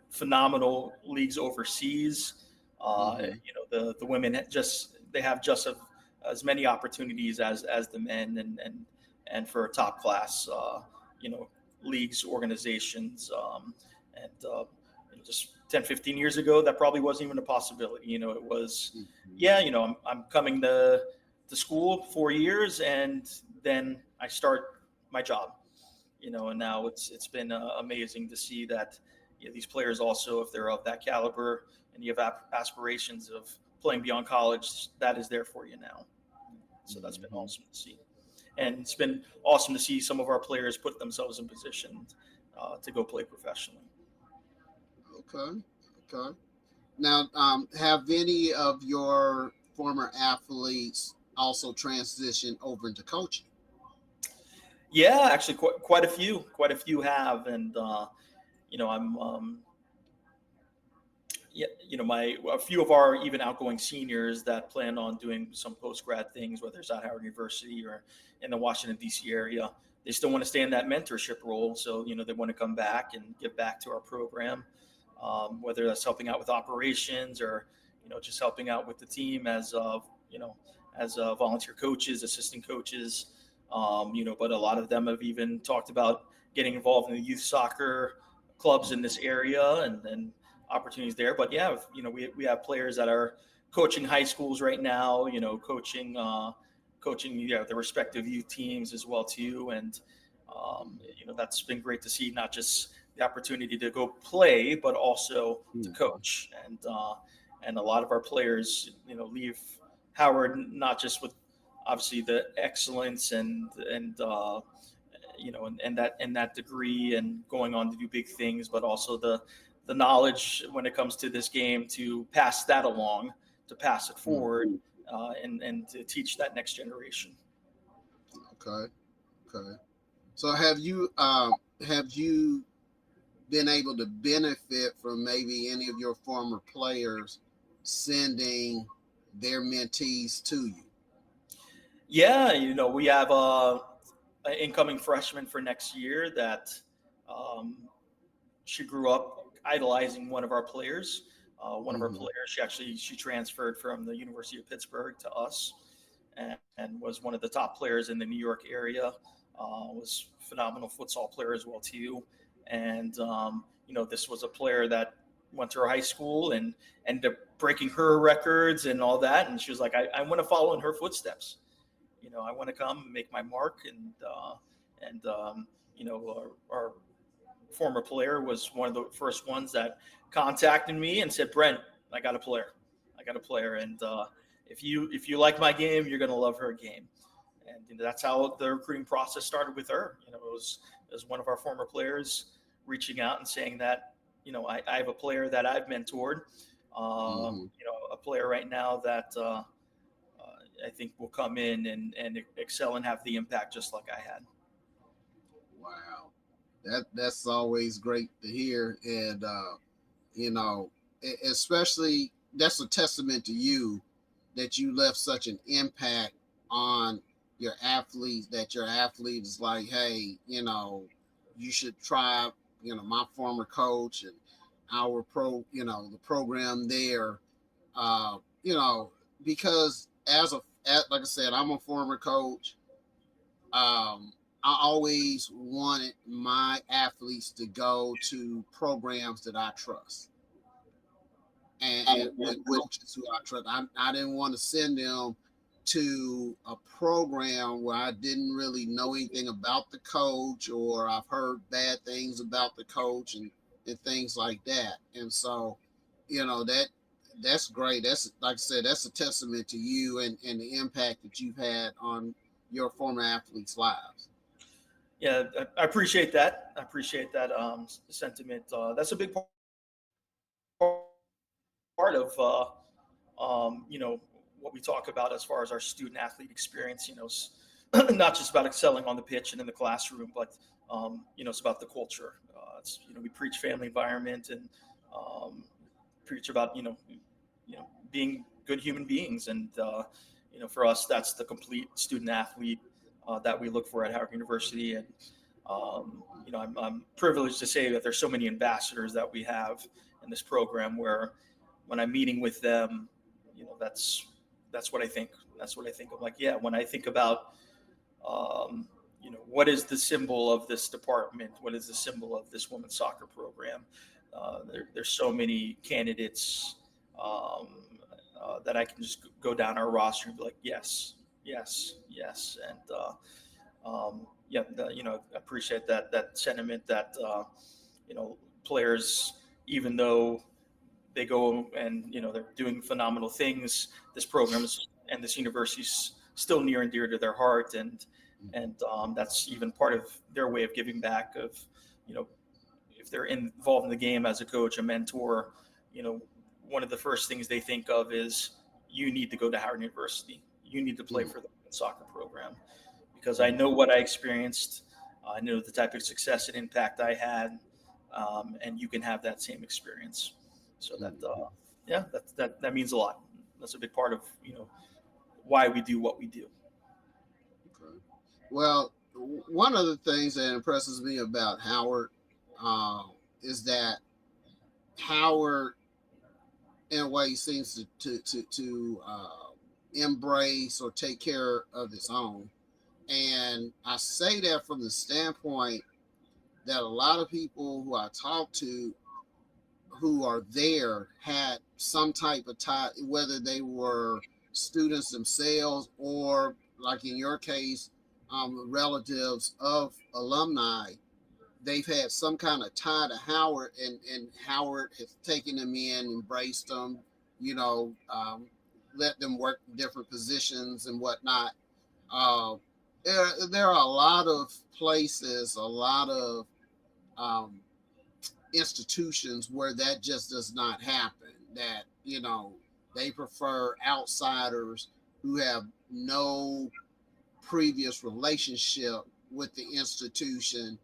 phenomenal leagues overseas. The women they have just as many opportunities as the men, and for top class leagues, organizations, And just 10, 15 years ago, that probably wasn't even a possibility. It was, I'm coming to school 4 years and then I start my job, and now it's been amazing to see that these players also, if they're of that caliber and you have aspirations of playing beyond college, that is there for you now. So that's been awesome to see. And it's been awesome to see some of our players put themselves in position to go play professionally. Okay. Now, have any of your former athletes also transitioned over into coaching? Yeah, actually, quite a few have, and I'm a few of our even outgoing seniors that plan on doing some post-grad things, whether it's at Howard University or in the Washington, D.C. area, they still want to stay in that mentorship role. So, they want to come back and give back to our program, whether that's helping out with operations or, just helping out with the team as volunteer coaches, assistant coaches, but a lot of them have even talked about getting involved in the youth soccer clubs in this area and opportunities there. But yeah, we have players that are coaching high schools right now, coaching the respective youth teams as well too. And, that's been great to see, not just the opportunity to go play, but also to coach. And a lot of our players, leave Howard not just with obviously the excellence and that degree and going on to do big things, but also the knowledge when it comes to this game to pass that along, to pass it forward, and to teach that next generation. Okay. So have you been able to benefit from maybe any of your former players sending their mentees to you? Yeah, we have an incoming freshman for next year that she grew up idolizing one of our players. One of our players, she transferred from the University of Pittsburgh to us and was one of the top players in the New York area. Was a phenomenal futsal player as well too. And, this was a player that went to her high school and ended up breaking her records and all that. And she was like, I want to follow in her footsteps. I want to come and make my mark. And our former player was one of the first ones that contacted me and said, Brent, I got a player. And if you like my game, you're going to love her game. And that's how the recruiting process started with her. It was one of our former players reaching out and saying that, I have a player that I've mentored, a player right now that I think will come in and excel and have the impact just like I had. Wow. That's always great to hear. And, especially that's a testament to you that you left such an impact on your athletes, that your athlete is like, hey, you should try, my former coach and our the program there, because like I said, I'm a former coach. I always wanted my athletes to go to programs that I trust and with coaches who I trust. I didn't want to send them to a program where I didn't really know anything about the coach, or I've heard bad things about the coach and things like that. And so, that's great. That's, like I said, that's a testament to you and the impact that you've had on your former athletes' lives. Yeah, I appreciate that. Sentiment. That's a big part of, what we talk about as far as our student athlete experience. Not just about excelling on the pitch and in the classroom, but it's about the culture. We preach family environment and preach about being good human beings, and for us, that's the complete student athlete that we look for at Howard University. And I'm privileged to say that there's so many ambassadors that we have in this program, where when I'm meeting with them, that's what I think. That's what I think of. Like, yeah, when I think about what is the symbol of this department? What is the symbol of this women's soccer program? There's so many candidates that I can just go down our roster and be like, yes, yes, yes. And I appreciate that sentiment that, players, even though they go and, they're doing phenomenal things, this program and this university is still near and dear to their heart. And that's even part of their way of giving back of, if they're involved in the game as a coach, a mentor, one of the first things they think of is you need to go to Howard University. You need to play for the soccer program, because I know what I experienced. I know the type of success and impact I had, and you can have that same experience. So that means a lot. That's a big part of, why we do what we do. Okay. Well, one of the things that impresses me about Howard is that Howard, in a way, seems to embrace or take care of its own. And I say that from the standpoint that a lot of people who I talk to who are there had some type of tie, whether they were students themselves or, like in your case, relatives of alumni. They've had some kind of tie to Howard, and Howard has taken them in, embraced them, let them work different positions and whatnot. There are a lot of places, a lot of institutions where that just does not happen. That, they prefer outsiders who have no previous relationship with the institution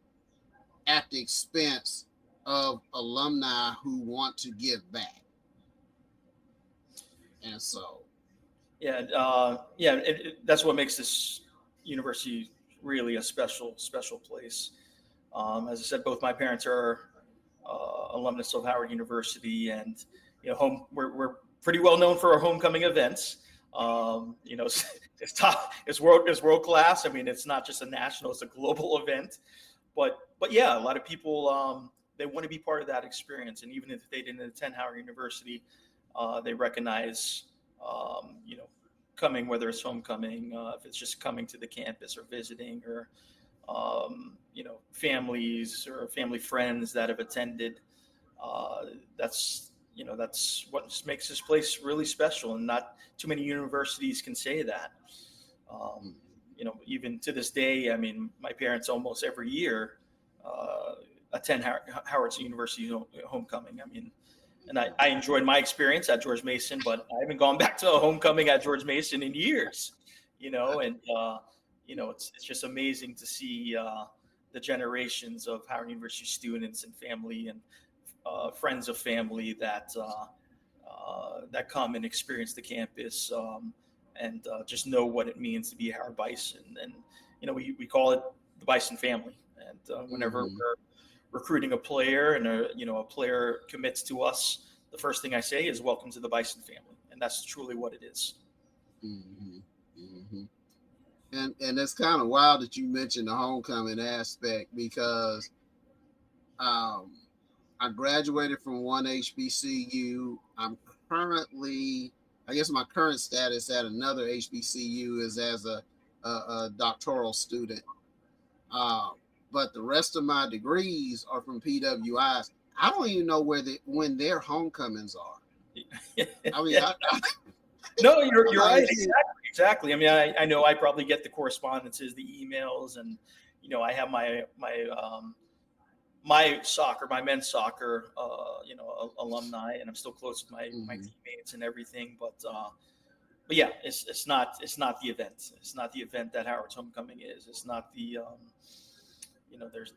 at the expense of alumni who want to give back. And so, that's what makes this university really a special place. As I said, both my parents are alumnus of Howard University, and we're pretty well known for our homecoming events. It's top, it's world class. I mean, it's not just a national; it's a global event. But yeah, a lot of people they want to be part of that experience, and even if they didn't attend Howard University, they recognize coming, whether it's homecoming, if it's just coming to the campus or visiting, or families or family friends that have attended. That's what makes this place really special, and not too many universities can say that. Even to this day, I mean, my parents almost every year attend Howard's University homecoming. I mean, and I enjoyed my experience at George Mason, but I haven't gone back to a homecoming at George Mason in years. It's just amazing to see the generations of Howard University students and family and friends of family that come and experience the campus and just know what it means to be a Howard Bison. And we call it the Bison family. And whenever we're recruiting a player and a player commits to us, the first thing I say is welcome to the Bison family, and that's truly what it is. Mm-hmm. Mm-hmm. And it's kind of wild that you mentioned the homecoming aspect, because I graduated from one HBCU. I'm currently, I guess my current status at another HBCU is as a doctoral student. But the rest of my degrees are from PWIs. I don't even know when their homecomings are. I mean, no, you're right. Exactly. I mean, I know I probably get the correspondences, the emails, and I have my men's soccer, alumni, and I'm still close with my teammates and everything. But yeah, it's not the event. It's not the event that Howard's homecoming is. It's not the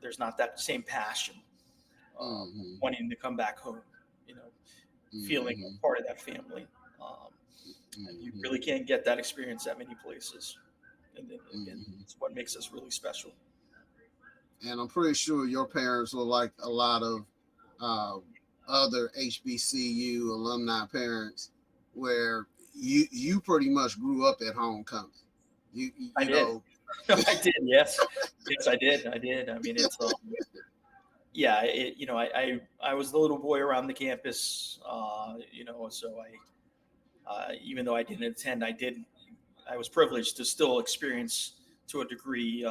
there's not that same passion, wanting to come back home, feeling part of that family. And you really can't get that experience at many places. And again, it's what makes us really special. And I'm pretty sure your parents were like a lot of other HBCU alumni parents, where you pretty much grew up at homecoming. You know, I did. Yes, I did. I mean, it's yeah. I was the little boy around the campus. So even though I didn't attend, I was privileged to still experience to a degree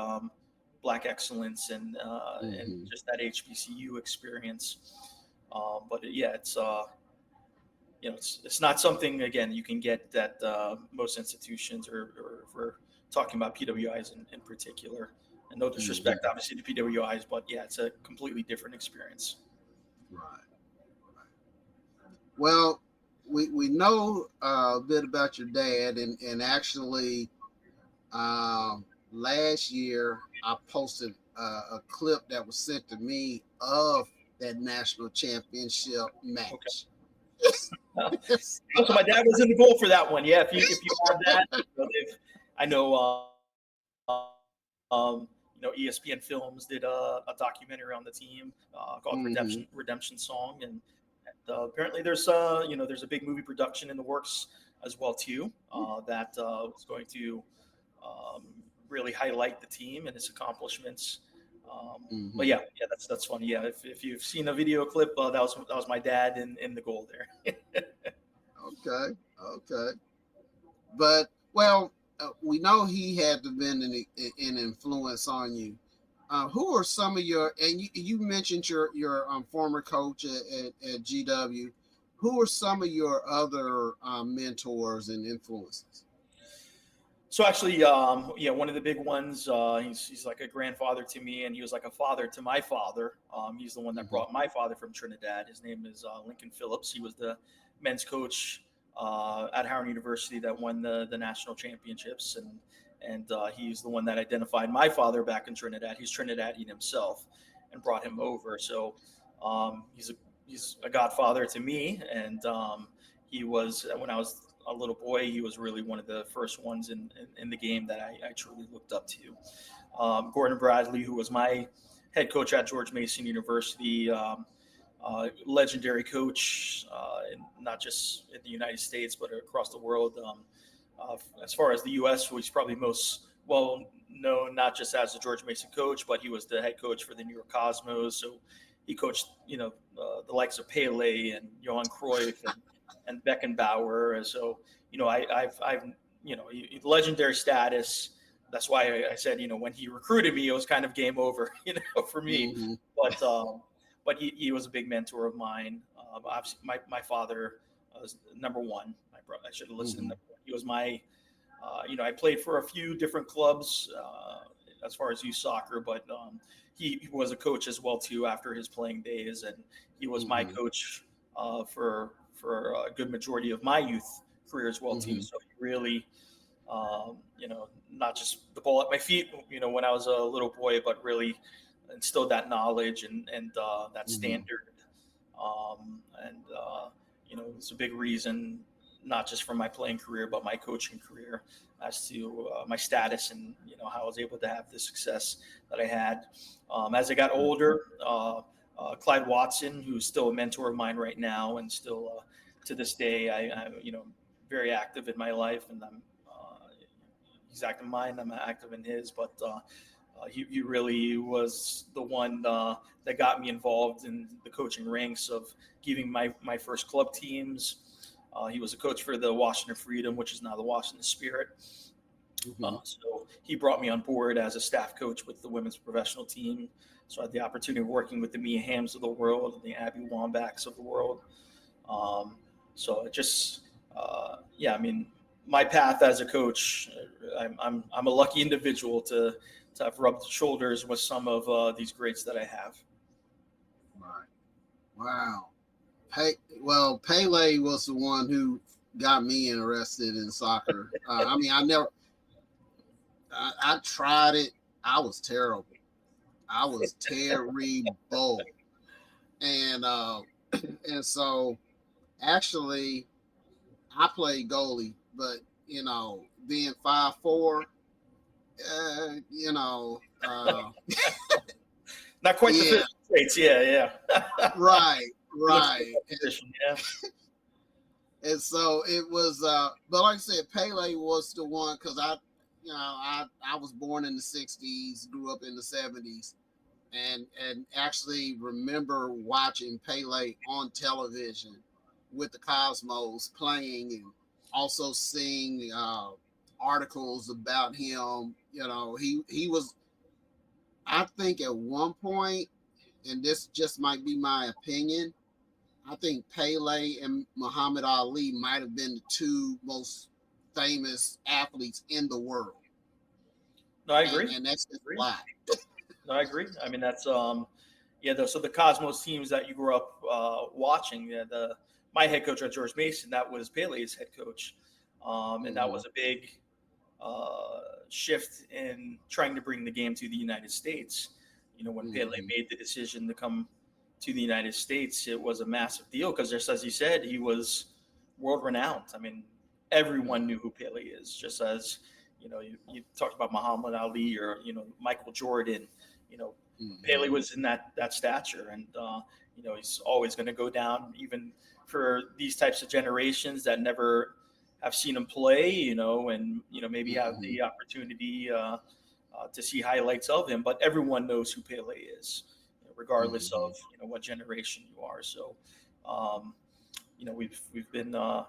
Black excellence and just that HBCU experience. But yeah, it's not something, again, you can get at most institutions or for talking about PWIs in particular. And no disrespect, obviously, to PWIs, but yeah, it's a completely different experience. Right. Well, we know a bit about your dad, and actually last year I posted a clip that was sent to me of that national championship match. Okay. So my dad was in the goal for that one. Yeah, if you have that, I know ESPN Films did a documentary on the team called Redemption Song, and apparently there's a big movie production in the works as well too that was going to really highlight the team and its accomplishments. But yeah, that's funny. Yeah, if you've seen a video clip, that was my dad in the goal there. Okay. But well, we know he had to been an influence on you. Who are some of your, and you mentioned your former coach at GW. Who are some of your other mentors and influences? So actually, one of the big ones, he's like a grandfather to me, and he was like a father to my father. He's the one that brought my father from Trinidad. His name is Lincoln Phillips. He was the men's coach at Howard University that won the national championships, and he's the one that identified my father back in Trinidad. He's Trinidadian himself, and brought him over. So he's a godfather to me, and he was, when I was a little boy, he was really one of the first ones in the game that I truly looked up to. Gordon Bradley, who was my head coach at George Mason University, legendary coach, not just in the United States, but across the world. As far as the U.S., who he's probably most well known, not just as the George Mason coach, but he was the head coach for the New York Cosmos. So he coached, the likes of Pele and Johan Cruyff and Beckenbauer. And so, I've legendary status. That's why I said, when he recruited me, it was kind of game over, for me. But he was a big mentor of mine. Obviously, my father was number one. I should have listened. He was my, I played for a few different clubs as far as youth soccer, but he was a coach as well too after his playing days, and he was my coach for a good majority of my youth career as well too. So he really, not just the ball at my feet, when I was a little boy, but really instilled that knowledge and that standard. It's a big reason, not just for my playing career, but my coaching career, as to my status and, how I was able to have the success that I had. As I got older, Clyde Watson, who's still a mentor of mine right now, and still to this day, I'm very active in my life, and he's active in mine, I'm active in his, but he really was the one that got me involved in the coaching ranks of giving my first club teams. He was a coach for the Washington Freedom, which is now the Washington Spirit. So he brought me on board as a staff coach with the women's professional team. So I had the opportunity of working with the Mia Hams of the world and the Abby Wambachs of the world. So it just, my path as a coach, I'm a lucky individual to have rubbed shoulders with some of these greats that I have. Right. Wow. Pele was the one who got me interested in soccer. I tried it. I was terrible. And so actually I played goalie, but being 5'4", not quite the physical traits. Yeah. Right. Yeah. And so it was, but like I said, Pele was the one, because I was born in the 60s, grew up in the 70s, and actually remember watching Pele on television with the Cosmos playing, and also seeing articles about him. He was, I think at one point, and this just might be my opinion, I think Pele and Muhammad Ali might have been the two most famous athletes in the world. No, I agree. And that's just a lot. No, I agree. I mean, that's so the Cosmos teams that you grew up watching, my head coach at George Mason, that was Pele's head coach, and that was a big shift in trying to bring the game to the United States. When Pele made the decision to come to the United States, it was a massive deal because, just as you said, he was world renowned. I mean, everyone knew who Pele is. Just as you talked about Muhammad Ali or Michael Jordan. Pele was in that stature, and he's always going to go down, even for these types of generations that never have seen him play. And maybe have the opportunity to see highlights of him, but everyone knows who Pele is, regardless of what generation you are. So, we've been I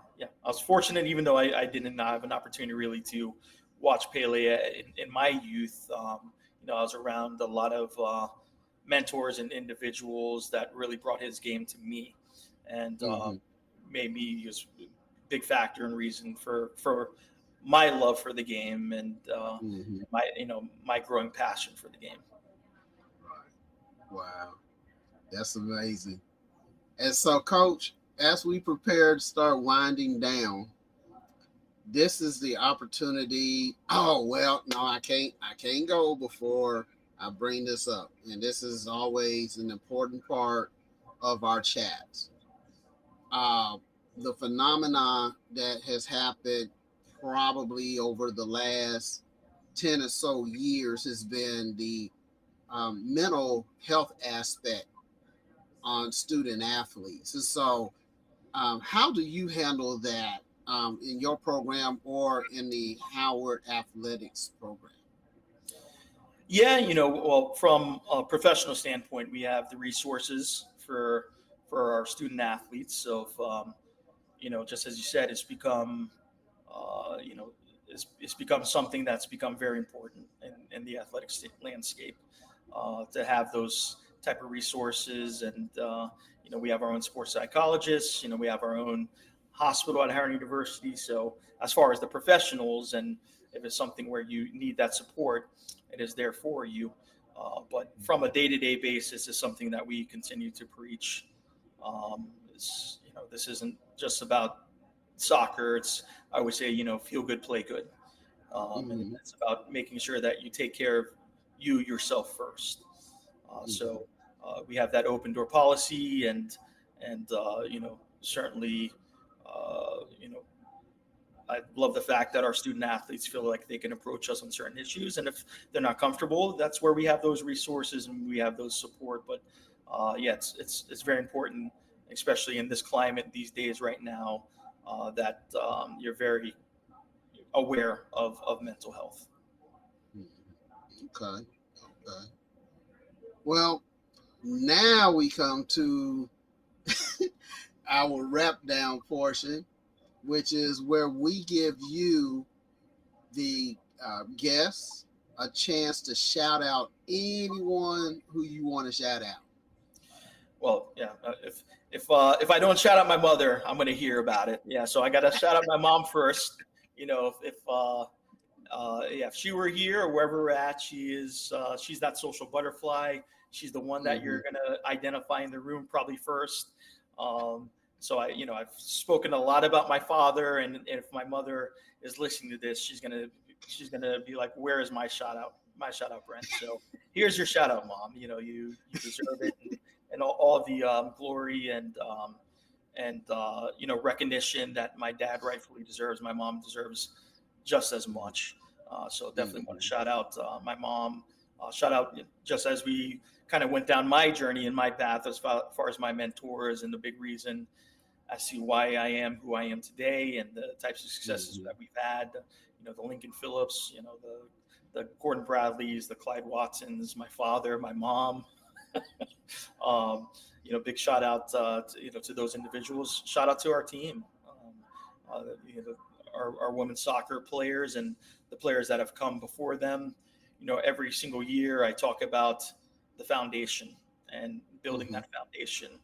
was fortunate, even though I didn't have an opportunity really to watch Pele in my youth. I was around a lot of mentors and individuals that really brought his game to me, and made me just a big factor and reason for my love for the game and my growing passion for the game. Right. Wow, that's amazing. And so, Coach, as we prepare to start winding down, this is the opportunity. Oh, well, no, I can't go before I bring this up. And this is always an important part of our chats. The phenomena that has happened probably over the last 10 or so years has been the mental health aspect on student athletes. And so how do you handle that in your program or in the Howard Athletics program? Yeah, well, from a professional standpoint, we have the resources for our student athletes. So, just as you said, it's become, it's become something that's become very important in the athletic landscape to have those type of resources. And, we have our own sports psychologists, we have our own hospital at Howard University. So as far as the professionals, and if it's something where you need that support, it is there for you. But from a day-to-day basis, is something that we continue to preach. This isn't just about soccer. It's, I always say, feel good, play good. And it's about making sure that you take care of you yourself first. So we have that open door policy, and certainly, I love the fact that our student athletes feel like they can approach us on certain issues, and if they're not comfortable, that's where we have those resources and we have those support. But it's very important, especially in this climate these days right now, that you're very aware of mental health. Okay. Well, now we come to our wrap down portion, which is where we give you, the guests, a chance to shout out anyone who you want to shout out. Well, yeah, if I don't shout out my mother, I'm going to hear about it. Yeah, so I got to shout out my mom first. If she were here or wherever we're at, she's that social butterfly. She's the one that you're going to identify in the room probably first. So I've spoken a lot about my father, and if my mother is listening to this, she's gonna be like, "Where is my shout out, Brent?" So here's your shout out, Mom. You deserve it, and all the glory and recognition that my dad rightfully deserves, my mom deserves just as much. So definitely want to shout out my mom. Shout out, just as we kind of went down my journey and my path as far as my mentors and the big reason as to why I am who I am today and the types of successes that we've had. the Lincoln Phillips, the Gordon Bradleys, the Clyde Watsons, my father, my mom. Big shout out to those individuals. Shout out to our team, our women's soccer players and the players that have come before them. Every single year I talk about the foundation and building that foundation.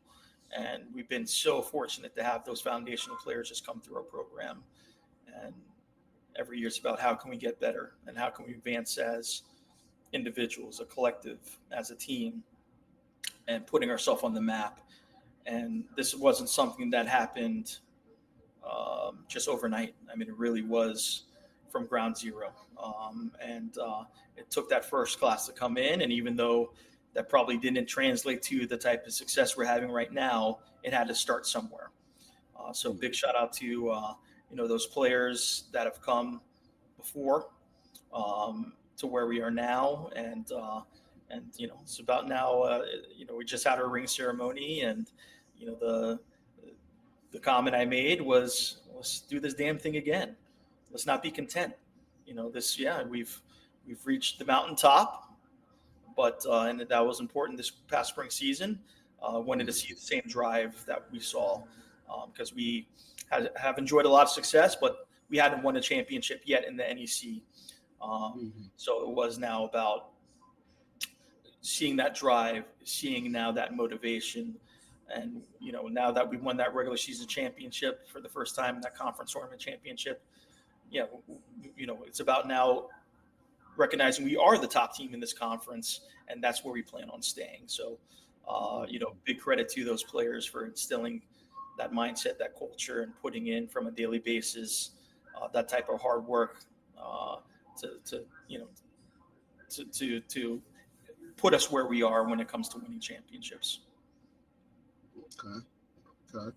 And we've been so fortunate to have those foundational players just come through our program. And every year it's about how can we get better and how can we advance as individuals, a collective, as a team, and putting ourselves on the map. And this wasn't something that happened just overnight. I mean, it really was from ground zero. It took that first class to come in. And even though that probably didn't translate to the type of success we're having right now, it had to start somewhere. So big shout out to, those players that have come before to where we are now. And it's about now, we just had our ring ceremony, and, the comment I made was, let's do this damn thing again. Let's not be content. We've reached the mountaintop, but and that was important this past spring season. Wanted to see the same drive that we saw, because we have enjoyed a lot of success, but we hadn't won a championship yet in the NEC. So it was now about seeing that drive, seeing now that motivation. And, now that we won that regular season championship for the first time, that conference tournament championship, it's about now recognizing we are the top team in this conference, and that's where we plan on staying. So, big credit to those players for instilling that mindset, that culture, and putting in from a daily basis that type of hard work to put us where we are when it comes to winning championships. Okay.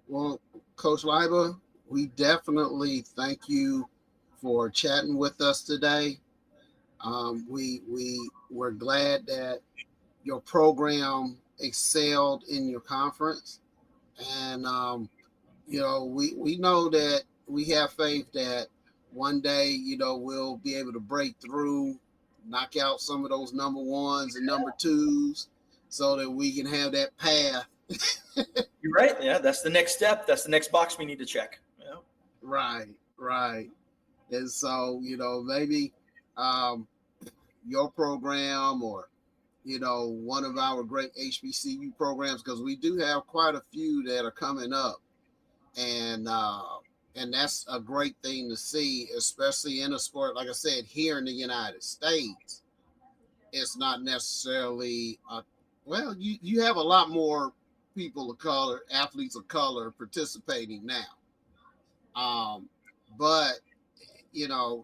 Well, Coach Leiba, we definitely thank you for chatting with us today. We're glad that your program excelled in your conference, and we know that we have faith that one day we'll be able to break through, knock out some of those number ones and number twos, so that we can have that path. You're right. Yeah, that's the next step. That's the next box we need to check. Yeah. Right. And so, maybe your program or, one of our great HBCU programs, because we do have quite a few that are coming up. And that's a great thing to see, especially in a sport, like I said, here in the United States. It's not necessarily, you have a lot more people of color, athletes of color participating now. But,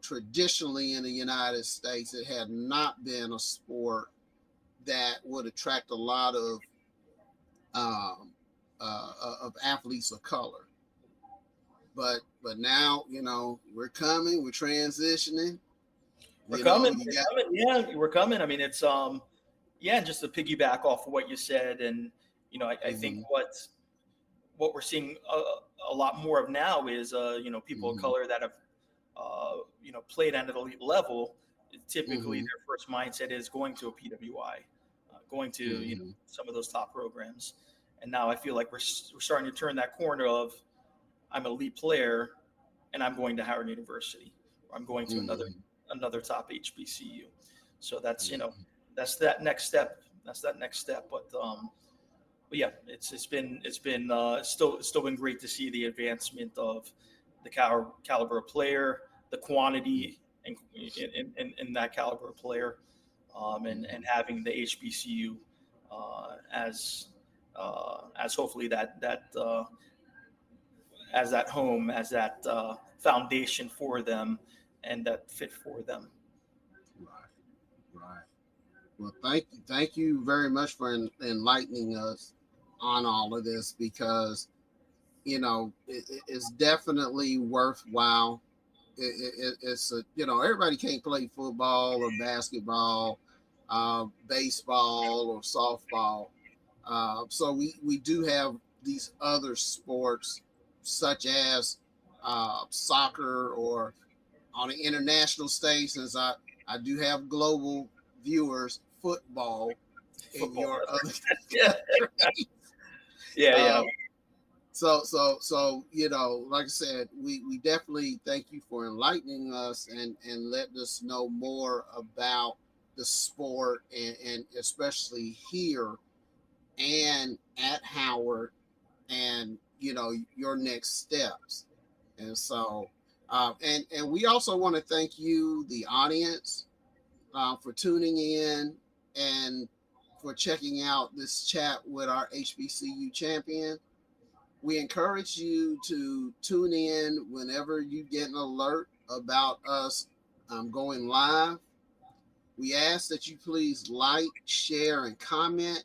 traditionally in the United States, it had not been a sport that would attract a lot of athletes of color. But now, we're coming, we're transitioning. We're coming. Yeah, we're coming. I mean, it's, just to piggyback off of what you said. And, I think what we're seeing a lot more of now is, people of color that have, played at an elite level. Typically, their first mindset is going to a PWI, going to, some of those top programs. And now I feel like we're starting to turn that corner of, I'm an elite player and I'm going to Howard University, or I'm going to another top HBCU. So that's, that's that next step. But yeah, it's still been great to see the advancement of the caliber of player, the quantity in that caliber of player, and having the HBCU as hopefully that as that home, as that foundation for them, and that fit for them. Right. Well, thank you very much for enlightening us on all of this, because it's definitely worthwhile. It's everybody can't play football or basketball, baseball or softball. So we do have these other sports such as soccer or on the international stage, since I do have global viewers, football in your other yeah. So you know, like I said, we definitely thank you for enlightening us and letting us know more about the sport and especially here and at Howard, and you know, your next steps. And so and we also want to thank you, the audience, for tuning in and for checking out this chat with our HBCU champion. We encourage you to tune in whenever you get an alert about us going live. We ask that you please like, share, and comment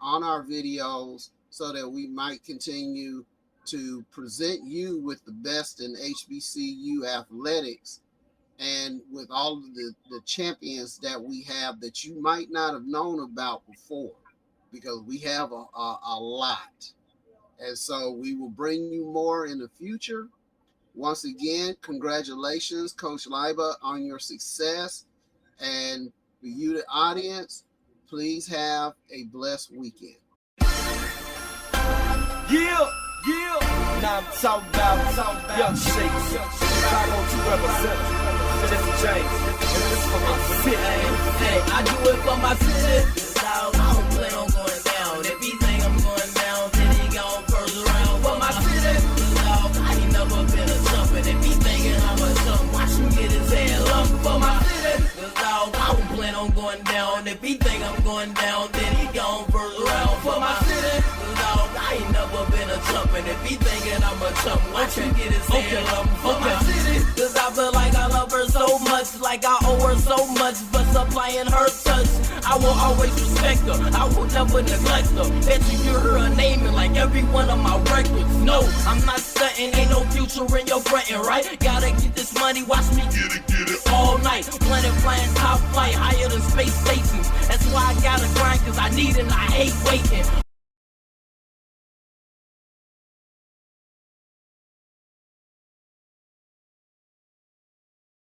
on our videos so that we might continue to present you with the best in HBCU athletics and with all of the champions that we have that you might not have known about before, because we have a lot. And so we will bring you more in the future. Once again, congratulations, Coach Leiba, on your success. And for you, the audience, please have a blessed weekend. Yeah. Now I'm talking about young shakes. Chicago to represent. Just James. And this for my city. Hey, I do it for my city. I don't plan on going down. If he think I'm going down, then he gone first round. For my city, I ain't never been a jumpin'. If he thinking I'm a jump, watch him get his head lump. For my city, I don't plan on going down. If he think I'm going down, then he gone first round. For my city, I ain't never been a jumpin'. If he thinking I'm a jump, watch him get his head lump. For my city, cause I feel like I love her so much, like I owe her so much for supplying her touch. I will always respect her, I will never neglect her. Bet you hear her naming like every one of my records. No, I'm not stunting, ain't no future in your frontin', right? Gotta get this money, watch me get it all night. Planet flying top flight, higher than space stations. That's why I gotta grind, cause I need it and I hate waiting.